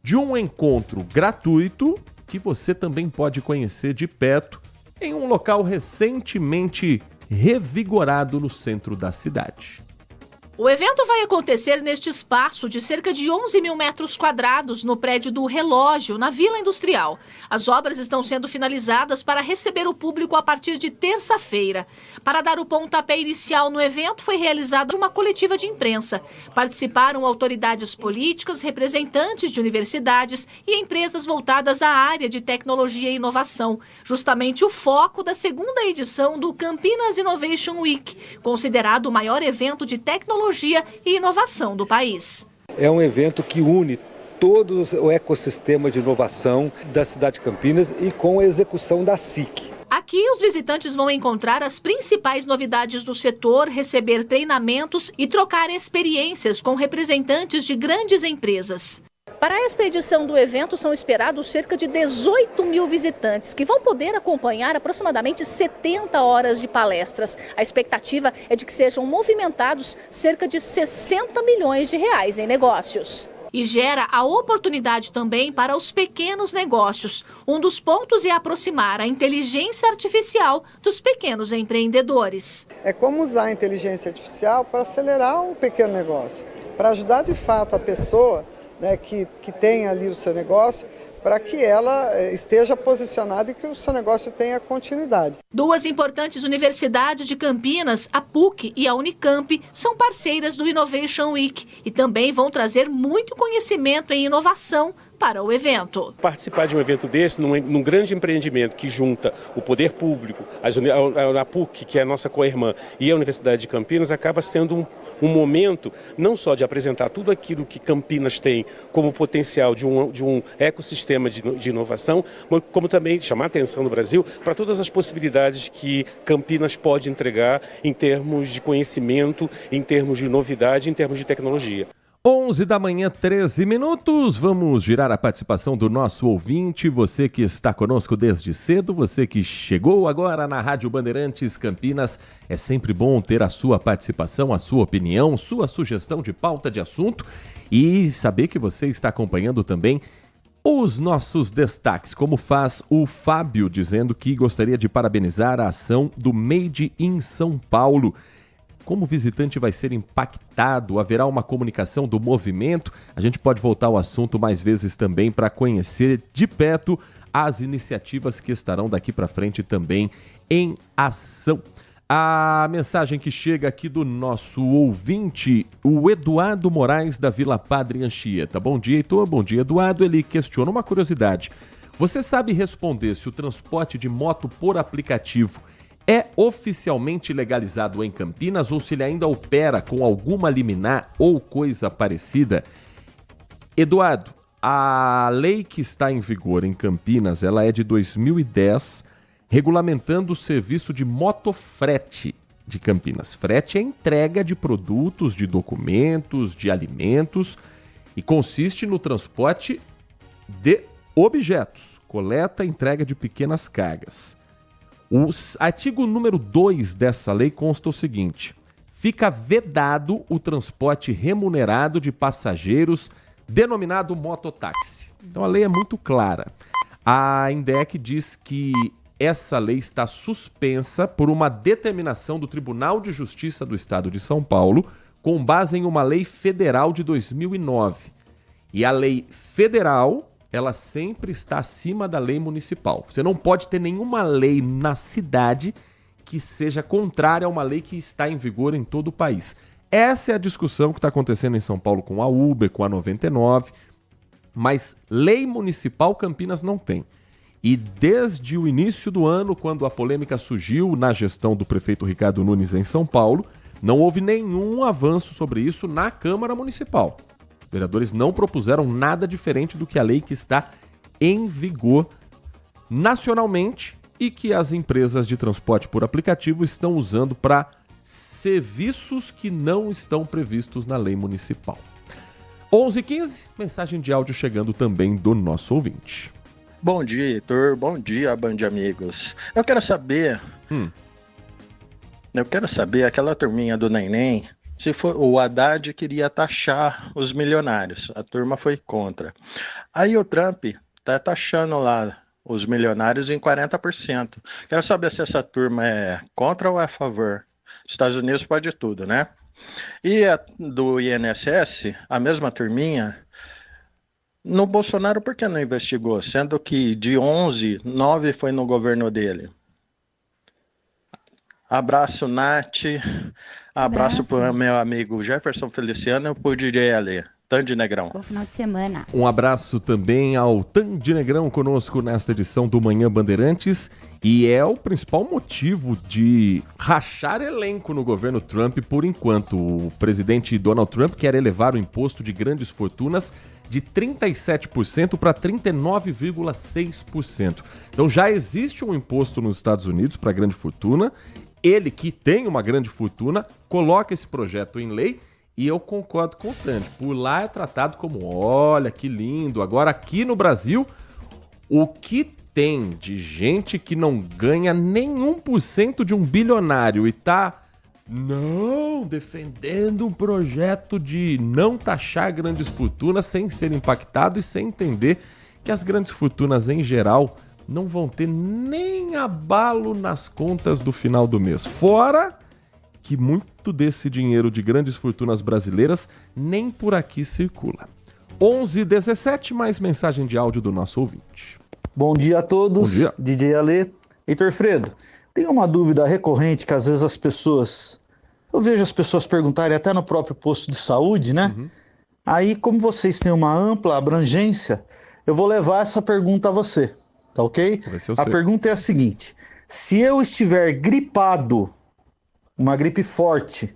de um encontro gratuito que você também pode conhecer de perto em um local recentemente revigorado no centro da cidade. O evento vai acontecer neste espaço de cerca de 11 mil metros quadrados no prédio do Relógio, na Vila Industrial. As obras estão sendo finalizadas para receber o público a partir de terça-feira. Para dar o pontapé inicial no evento, foi realizada uma coletiva de imprensa. Participaram autoridades políticas, representantes de universidades e empresas voltadas à área de tecnologia e inovação, justamente o foco da segunda edição do Campinas Innovation Week, considerado o maior evento de tecnologia e inovação do país. É um evento que une todo o ecossistema de inovação da cidade de Campinas e com a execução da SIC. Aqui, os visitantes vão encontrar as principais novidades do setor, receber treinamentos e trocar experiências com representantes de grandes empresas. Para esta edição do evento, são esperados cerca de 18 mil visitantes, que vão poder acompanhar aproximadamente 70 horas de palestras. A expectativa é de que sejam movimentados cerca de 60 milhões de reais em negócios. e gera a oportunidade também para os pequenos negócios. Um dos pontos é aproximar a inteligência artificial dos pequenos empreendedores. É como usar a inteligência artificial para acelerar um pequeno negócio, para ajudar de fato a pessoa, né, que tem ali o seu negócio, para que ela esteja posicionada e que o seu negócio tenha continuidade. Duas importantes universidades de Campinas, a PUC e a Unicamp, são parceiras do Innovation Week e também vão trazer muito conhecimento em inovação para o evento. Participar de um evento desse, num grande empreendimento que junta o poder público, a PUC, que é a nossa co-irmã, e a Universidade de Campinas, acaba sendo um momento não só de apresentar tudo aquilo que Campinas tem como potencial de um ecossistema de inovação, como também chamar a atenção no Brasil para todas as possibilidades que Campinas pode entregar em termos de conhecimento, em termos de novidade, em termos de tecnologia. 11 da manhã, 13 minutos. Vamos girar a participação do nosso ouvinte. Você que está conosco desde cedo, você que chegou agora na Rádio Bandeirantes Campinas. É sempre bom ter a sua participação, a sua opinião, sua sugestão de pauta de assunto e saber que você está acompanhando também os nossos destaques, como faz o Fábio, dizendo que gostaria de parabenizar a ação do Made in São Paulo. Como o visitante vai ser impactado, haverá uma comunicação do movimento. A gente pode voltar ao assunto mais vezes também para conhecer de perto as iniciativas que estarão daqui para frente também em ação. A mensagem que chega aqui do nosso ouvinte, o Eduardo Moraes da Vila Padre Anchieta. Bom dia, Heitor. Bom dia, Eduardo. Ele questiona uma curiosidade. Você sabe responder se o transporte de moto por aplicativo é oficialmente legalizado em Campinas ou se ele ainda opera com alguma liminar ou coisa parecida? Eduardo, a lei que está em vigor em Campinas, ela é de 2010, regulamentando o serviço de motofrete de Campinas. Frete é entrega de produtos, de documentos, de alimentos e consiste no transporte de objetos, coleta e entrega de pequenas cargas. O artigo número 2 dessa lei consta o seguinte: fica vedado o transporte remunerado de passageiros denominado mototáxi. Então a lei é muito clara. A INDEC diz que essa lei está suspensa por uma determinação do Tribunal de Justiça do Estado de São Paulo, com base em uma lei federal de 2009. E a lei federal, ela sempre está acima da lei municipal. Você não pode ter nenhuma lei na cidade que seja contrária a uma lei que está em vigor em todo o país. Essa é a discussão que está acontecendo em São Paulo com a Uber, com a 99, mas lei municipal Campinas não tem. E desde o início do ano, quando a polêmica surgiu na gestão do prefeito Ricardo Nunes em São Paulo, não houve nenhum avanço sobre isso na Câmara Municipal. Os vereadores não propuseram nada diferente do que a lei que está em vigor nacionalmente e que as empresas de transporte por aplicativo estão usando para serviços que não estão previstos na lei municipal. 11h15, mensagem de áudio chegando também do nosso ouvinte. Bom dia, Heitor. Bom dia, Band Amigos. Eu quero saber aquela turminha do Neném, se for, o Haddad queria taxar os milionários, a turma foi contra. Aí o Trump está taxando lá os milionários em 40%. Quero saber se essa turma é contra ou é a favor. Estados Unidos pode tudo, né? E a do INSS, a mesma turminha, no Bolsonaro por que não investigou? Sendo que de 11, 9 foi no governo dele. Abraço, Nath. Abraço para o meu amigo Jefferson Feliciano e pro DJ Ale. Tandy Negrão. Bom final de semana. Um abraço também ao Tandy Negrão conosco nesta edição do Manhã Bandeirantes. E é o principal motivo de rachar elenco no governo Trump por enquanto. O presidente Donald Trump quer elevar o imposto de grandes fortunas de 37% para 39,6%. Então já existe um imposto nos Estados Unidos para grande fortuna. Ele, que tem uma grande fortuna, coloca esse projeto em lei e eu concordo com o Tandy. Por lá é tratado como, olha, que lindo. Agora, aqui no Brasil, o que tem de gente que não ganha nem 1% de um bilionário e tá Não, defendendo um projeto de não taxar grandes fortunas sem ser impactado e sem entender que as grandes fortunas em geral não vão ter nem abalo nas contas do final do mês. Fora que muito desse dinheiro de grandes fortunas brasileiras nem por aqui circula. 11h17, mais mensagem de áudio do nosso ouvinte. Bom dia a todos, Bom dia. DJ Alê. Heitor Fredo, tem uma dúvida recorrente que às vezes eu vejo as pessoas perguntarem até no próprio posto de saúde, né? Aí, como vocês têm uma ampla abrangência, eu vou levar essa pergunta a você, tá ok? A pergunta é a seguinte: se eu estiver gripado, uma gripe forte,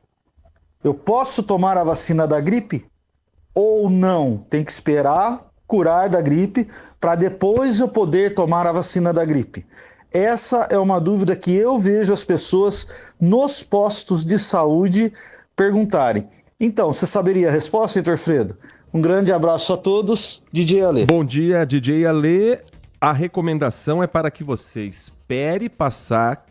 eu posso tomar a vacina da gripe ou não? Tem que esperar curar da gripe para depois eu poder tomar a vacina da gripe? Essa é uma dúvida que eu vejo as pessoas nos postos de saúde perguntarem. Então, você saberia a resposta, Heitor Fredo? Um grande abraço a todos, DJ Alê. Bom dia, DJ Alê. A recomendação é para que você espere passar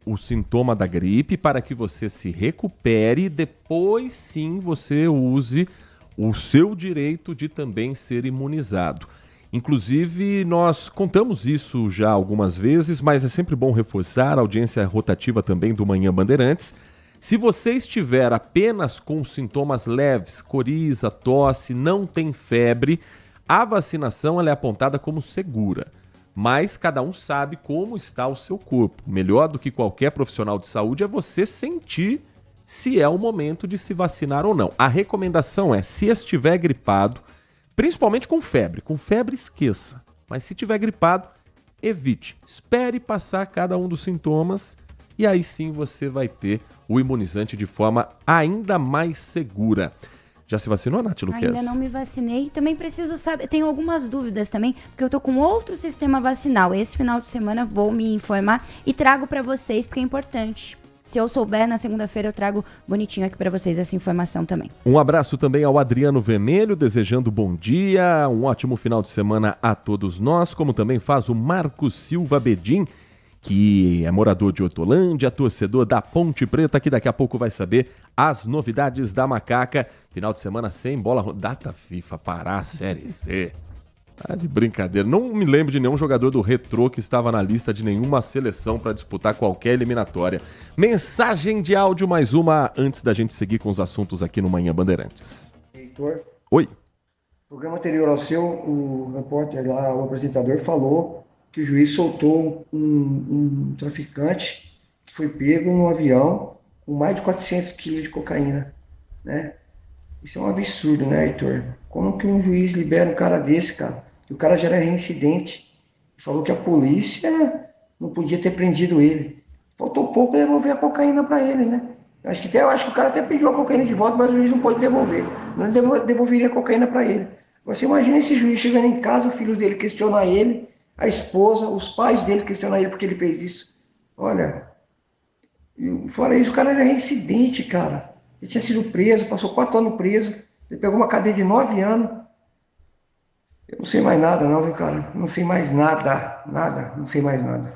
o sintoma da gripe, para que você se recupere, depois sim você use o seu direito de também ser imunizado. Inclusive, nós contamos isso já algumas vezes, mas é sempre bom reforçar, a audiência rotativa também do Manhã Bandeirantes. Se você estiver apenas com sintomas leves, coriza, tosse, não tem febre, a vacinação ela é apontada como segura. Mas cada um sabe como está o seu corpo. Melhor do que qualquer profissional de saúde é você sentir se é o momento de se vacinar ou não. A recomendação é, se estiver gripado, principalmente com febre esqueça. Mas se estiver gripado, evite. Espere passar cada um dos sintomas e aí sim você vai ter o imunizante de forma ainda mais segura. Já se vacinou, Nath Luquez? Ainda não me vacinei. Também preciso saber, tenho algumas dúvidas também, porque eu tô com outro sistema vacinal. Esse final de semana vou me informar e trago para vocês, porque é importante. Se eu souber, na segunda-feira eu trago bonitinho aqui para vocês essa informação também. Um abraço também ao Adriano Vermelho, desejando bom dia, um ótimo final de semana a todos nós, como também faz o Marcos Silva Bedin, que é morador de Hortolândia, torcedor da Ponte Preta, que daqui a pouco vai saber as novidades da Macaca. Final de semana sem bola, data FIFA, Pará, Série C. Tá de brincadeira. Não me lembro de nenhum jogador do Retrô que estava na lista de nenhuma seleção para disputar qualquer eliminatória. Mensagem de áudio, mais uma, antes da gente seguir com os assuntos aqui no Manhã Bandeirantes. Heitor. Oi. No programa anterior ao seu, o repórter lá, o apresentador, falou que o juiz soltou um traficante que foi pego num avião com mais de 400 quilos de cocaína, né? Isso é um absurdo, né, Heitor? Como que um juiz libera um cara desse, cara? E o cara já era reincidente. Falou que a polícia não podia ter prendido ele. Faltou pouco devolver a cocaína para ele, né? Eu acho que o cara até pediu a cocaína de volta, mas o juiz não pode devolver. Não devolveria a cocaína para ele. Você imagina esse juiz chegando em casa, o filho dele questionar ele, a esposa, os pais dele questionar ele porque ele fez isso. Olha, fora isso, o cara era reincidente, cara. Ele tinha sido preso, passou 4 anos preso. Ele pegou uma cadeia de 9 anos. Eu não sei mais nada não, viu, cara? Não sei mais nada. Não sei mais nada.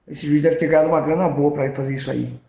Esse juiz deve ter ganhado uma grana boa para fazer isso aí.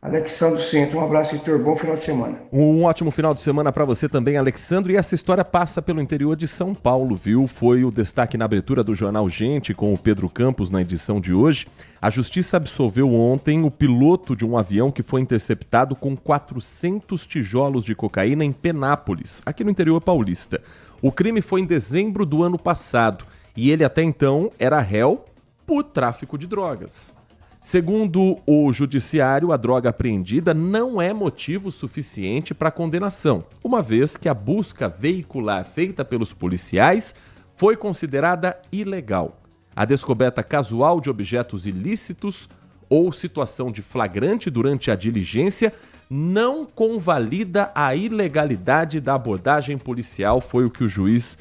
Alexandre Centro, um abraço, Heitor. Bom final de semana. Um ótimo final de semana para você também, Alexandre. E essa história passa pelo interior de São Paulo, viu? Foi o destaque na abertura do Jornal Gente com o Pedro Campos na edição de hoje. A Justiça absolveu ontem o piloto de um avião que foi interceptado com 400 tijolos de cocaína em Penápolis, aqui no interior paulista. O crime foi em dezembro do ano passado e ele até então era réu por tráfico de drogas. Segundo o judiciário, a droga apreendida não é motivo suficiente para condenação, uma vez que a busca veicular feita pelos policiais foi considerada ilegal. A descoberta casual de objetos ilícitos ou situação de flagrante durante a diligência não convalida a ilegalidade da abordagem policial, foi o que o juiz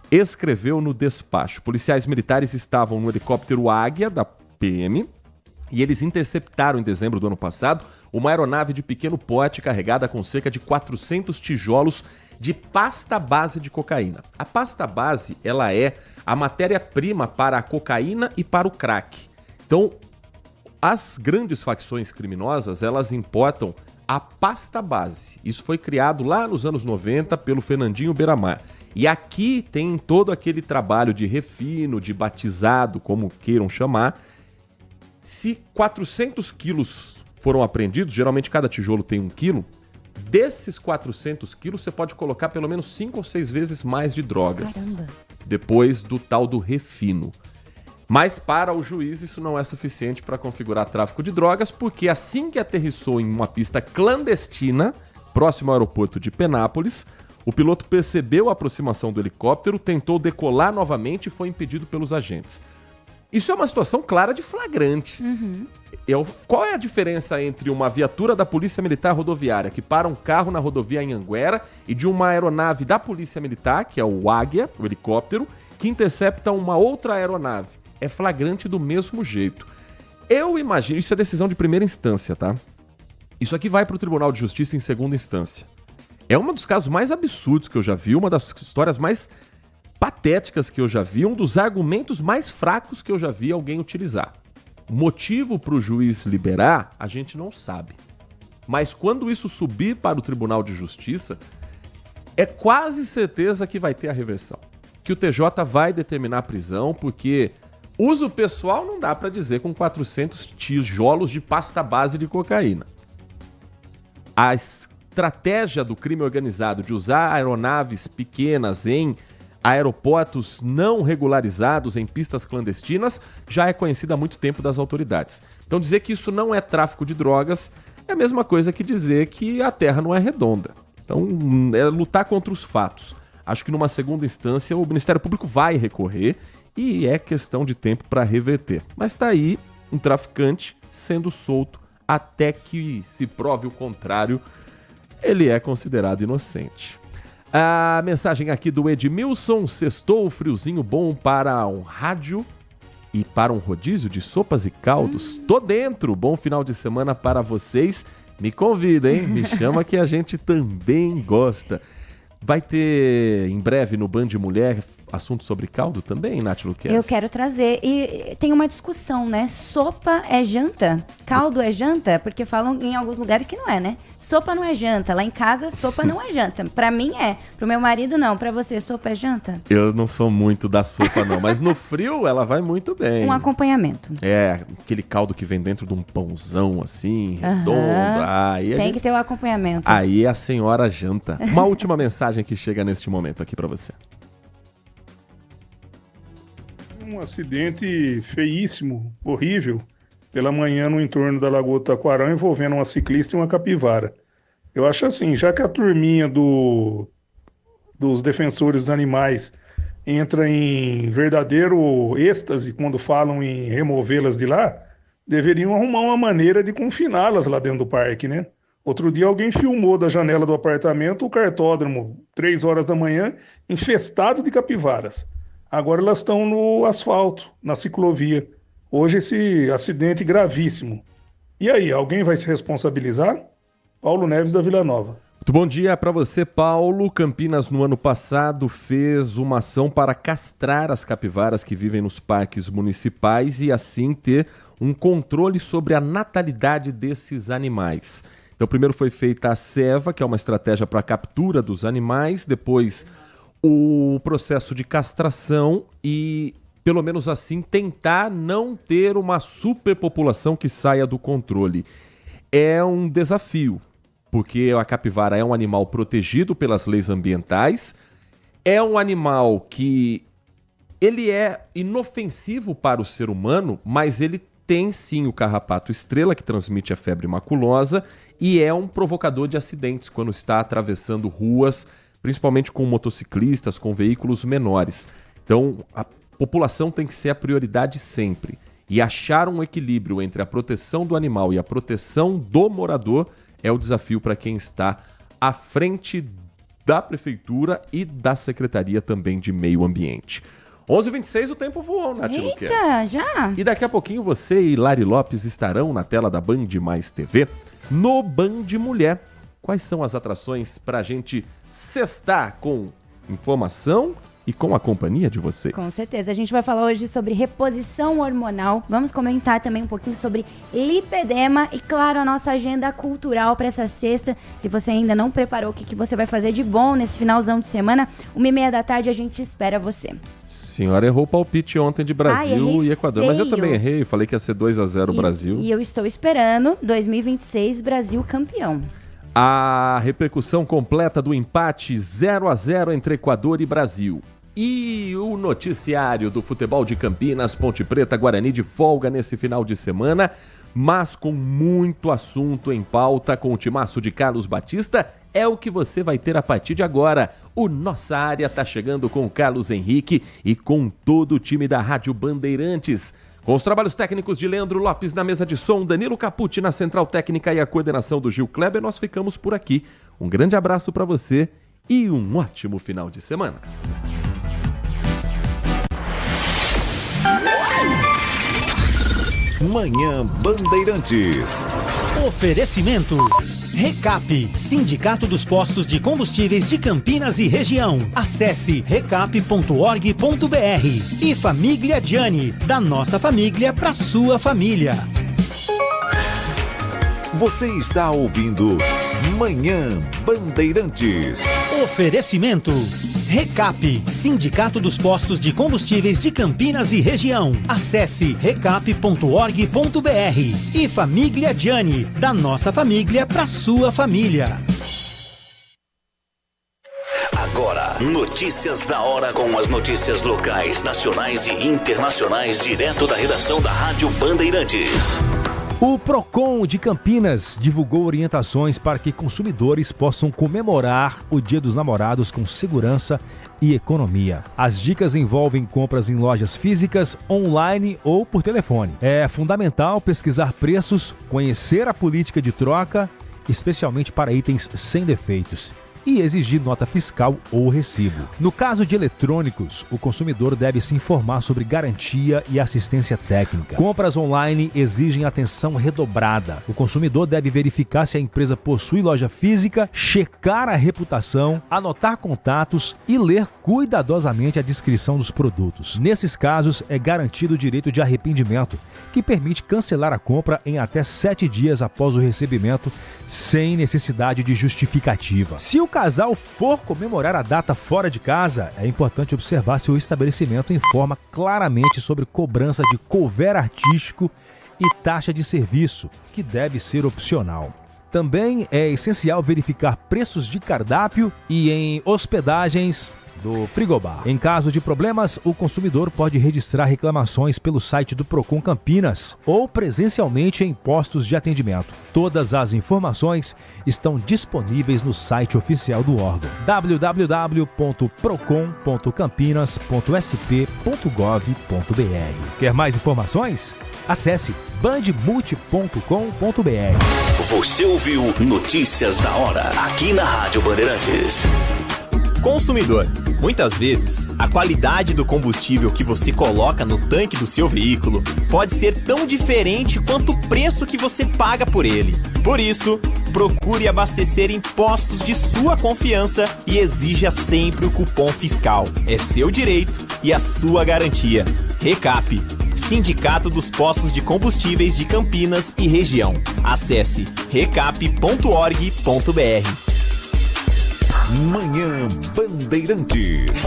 escreveu no despacho. Policiais militares estavam no helicóptero Águia, da PM, e eles interceptaram em dezembro do ano passado uma aeronave de pequeno porte carregada com cerca de 400 tijolos de pasta base de cocaína. A pasta base, ela é a matéria-prima para a cocaína e para o crack. Então, as grandes facções criminosas, elas importam a pasta base. Isso foi criado lá nos anos 90 pelo Fernandinho Beiramar. E aqui tem todo aquele trabalho de refino, de batizado, como queiram chamar. Se 400 quilos foram apreendidos, geralmente cada tijolo tem 1 quilo, desses 400 quilos você pode colocar pelo menos 5 ou 6 vezes mais de drogas. Caramba. Depois do tal do refino. Mas para o juiz isso não é suficiente para configurar tráfico de drogas, porque assim que aterrissou em uma pista clandestina, próximo ao aeroporto de Penápolis, o piloto percebeu a aproximação do helicóptero, tentou decolar novamente e foi impedido pelos agentes. Isso é uma situação clara de flagrante. Qual é a diferença entre uma viatura da Polícia Militar Rodoviária que para um carro na rodovia Anhanguera e de uma aeronave da Polícia Militar, que é o Águia, o helicóptero, que intercepta uma outra aeronave? É flagrante do mesmo jeito. Eu imagino, isso é decisão de primeira instância, tá? Isso aqui vai para o Tribunal de Justiça em segunda instância. É um dos casos mais absurdos que eu já vi, uma das histórias mais patéticas que eu já vi, um dos argumentos mais fracos que eu já vi alguém utilizar. O motivo para o juiz liberar, a gente não sabe. Mas quando isso subir para o Tribunal de Justiça, é quase certeza que vai ter a reversão. Que o TJ vai determinar a prisão, porque uso pessoal não dá para dizer com 400 tijolos de pasta base de cocaína. A estratégia do crime organizado de usar aeronaves pequenas em aeroportos não regularizados, em pistas clandestinas, já é conhecida há muito tempo das autoridades. Então dizer que isso não é tráfico de drogas é a mesma coisa que dizer que a Terra não é redonda. Então é lutar contra os fatos. Acho que numa segunda instância o Ministério Público vai recorrer e é questão de tempo para reverter. Mas está aí um traficante sendo solto até que se prove o contrário, ele é considerado inocente. A mensagem aqui do Edmilson: sextou, friozinho bom para um rádio e para um rodízio de sopas e caldos. Tô dentro, bom final de semana para vocês. Me convida, hein? Me chama que a gente também gosta. Vai ter em breve no Band Mulher assunto sobre caldo também, Nath Luquez? Eu quero trazer. E tem uma discussão, né? Sopa é janta? Caldo é janta? Porque falam em alguns lugares que não é, né? Sopa não é janta. Lá em casa, sopa não é janta. Pra mim é. Pro meu marido, não. Pra você, sopa é janta? Eu não sou muito da sopa, não. Mas no frio, ela vai muito bem. Um acompanhamento. É, aquele caldo que vem dentro de um pãozão, assim, redondo. Tem que ter o acompanhamento. Aí a senhora janta. Uma última mensagem que chega neste momento aqui pra você. Um acidente feíssimo, horrível, pela manhã no entorno da Lagoa do Taquarão, envolvendo uma ciclista e uma capivara. Eu acho assim, já que a turminha dos defensores dos animais entra em verdadeiro êxtase quando falam em removê-las de lá, deveriam arrumar uma maneira de confiná-las lá dentro do parque, né? Outro dia alguém filmou da janela do apartamento o cartódromo, 3 horas da manhã, infestado de capivaras. Agora elas estão no asfalto, na ciclovia. Hoje esse acidente gravíssimo. E aí, alguém vai se responsabilizar? Paulo Neves da Vila Nova. Muito bom dia para você, Paulo. Campinas, no ano passado, fez uma ação para castrar as capivaras que vivem nos parques municipais e assim ter um controle sobre a natalidade desses animais. Então, primeiro foi feita a ceva, que é uma estratégia para a captura dos animais, depois o processo de castração e, pelo menos assim, tentar não ter uma superpopulação que saia do controle. É um desafio, porque a capivara é um animal protegido pelas leis ambientais, é um animal que ele é inofensivo para o ser humano, mas ele tem sim o carrapato estrela, que transmite a febre maculosa, e é um provocador de acidentes quando está atravessando ruas, principalmente com motociclistas, com veículos menores. Então, a população tem que ser a prioridade sempre. E achar um equilíbrio entre a proteção do animal e a proteção do morador é o desafio para quem está à frente da Prefeitura e da Secretaria também de Meio Ambiente. 11h26, o tempo voou, Nath Luquez. Eita, já? E daqui a pouquinho você e Lari Lopes estarão na tela da Band Mais TV no Band Mulher. Quais são as atrações para a gente sextar com informação, e com a companhia de vocês. Com certeza. A gente vai falar hoje sobre reposição hormonal. Vamos comentar também um pouquinho sobre lipedema e, claro, a nossa agenda cultural para essa sexta. Se você ainda não preparou o que você vai fazer de bom nesse finalzão de semana, 1h30 da tarde a gente espera você. Senhora errou o palpite ontem de Brasil e Equador, feio. mas eu também errei, falei que ia ser 2-0 o Brasil. E eu estou esperando 2026 Brasil campeão. A repercussão completa do empate 0-0 entre Equador e Brasil. E o noticiário do futebol de Campinas, Ponte Preta, Guarani de folga nesse final de semana, mas com muito assunto em pauta com o timaço de Carlos Batista, é o que você vai ter a partir de agora. O Nossa Área tá chegando com o Carlos Henrique e com todo o time da Rádio Bandeirantes. Com os trabalhos técnicos de Leandro Lopes na mesa de som, Danilo Capucci na central técnica e a coordenação do Gil Kleber, nós ficamos por aqui. Um grande abraço para você e um ótimo final de semana. Manhã Bandeirantes. Oferecimento. Recap, Sindicato dos Postos de Combustíveis de Campinas e Região. Acesse recap.org.br. E Família Gianni, da nossa família para sua família. Você está ouvindo Manhã Bandeirantes. Oferecimento. Recap, Sindicato dos Postos de Combustíveis de Campinas e Região. Acesse recap.org.br. E Família Gianni, da nossa família para sua família. Agora, notícias da hora com as notícias locais, nacionais e internacionais, direto da redação da Rádio Bandeirantes. O Procon de Campinas divulgou orientações para que consumidores possam comemorar o Dia dos Namorados com segurança e economia. As dicas envolvem compras em lojas físicas, online ou por telefone. É fundamental pesquisar preços, conhecer a política de troca, especialmente para itens sem defeitos, e exigir nota fiscal ou recibo. No caso de eletrônicos, o consumidor deve se informar sobre garantia e assistência técnica. Compras online exigem atenção redobrada. O consumidor deve verificar se a empresa possui loja física, checar a reputação, anotar contatos e ler cuidadosamente a descrição dos produtos. Nesses casos, é garantido o direito de arrependimento, que permite cancelar a compra em até 7 dias após o recebimento, sem necessidade de justificativa. Se o casal for comemorar a data fora de casa, é importante observar se o estabelecimento informa claramente sobre cobrança de couvert artístico e taxa de serviço, que deve ser opcional. Também é essencial verificar preços de cardápio e em hospedagens do frigobar. Em caso de problemas, o consumidor pode registrar reclamações pelo site do Procon Campinas ou presencialmente em postos de atendimento. Todas as informações estão disponíveis no site oficial do órgão, www.procon.campinas.sp.gov.br. Quer mais informações? Acesse bandmulti.com.br. Você ouviu Notícias da Hora, aqui na Rádio Bandeirantes. Consumidor, muitas vezes, a qualidade do combustível que você coloca no tanque do seu veículo pode ser tão diferente quanto o preço que você paga por ele. Por isso, procure abastecer em postos de sua confiança e exija sempre o cupom fiscal. É seu direito e a sua garantia. Recap, Sindicato dos Postos de Combustíveis de Campinas e Região. Acesse recap.org.br. Manhã Bandeirantes.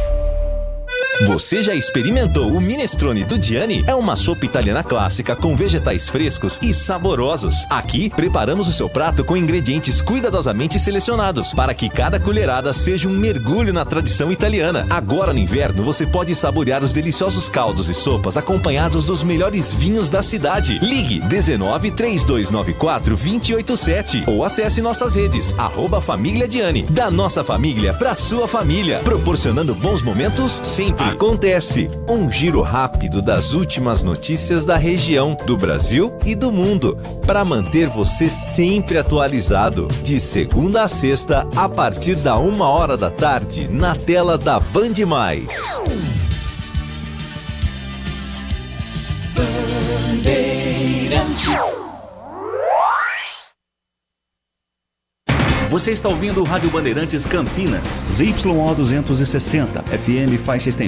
Você já experimentou o minestrone do Gianni? É uma sopa italiana clássica com vegetais frescos e saborosos. Aqui, preparamos o seu prato com ingredientes cuidadosamente selecionados para que cada colherada seja um mergulho na tradição italiana. Agora no inverno, você pode saborear os deliciosos caldos e sopas acompanhados dos melhores vinhos da cidade. Ligue 19 3294 287 ou acesse nossas redes @Família Gianni. Da nossa família para sua família, proporcionando bons momentos sempre. Acontece um giro rápido das últimas notícias da região, do Brasil e do mundo, para manter você sempre atualizado. De segunda a sexta, a partir da 1h da tarde, na tela da Band+. Você está ouvindo o Rádio Bandeirantes Campinas. ZYO 260, FM faixa estendida.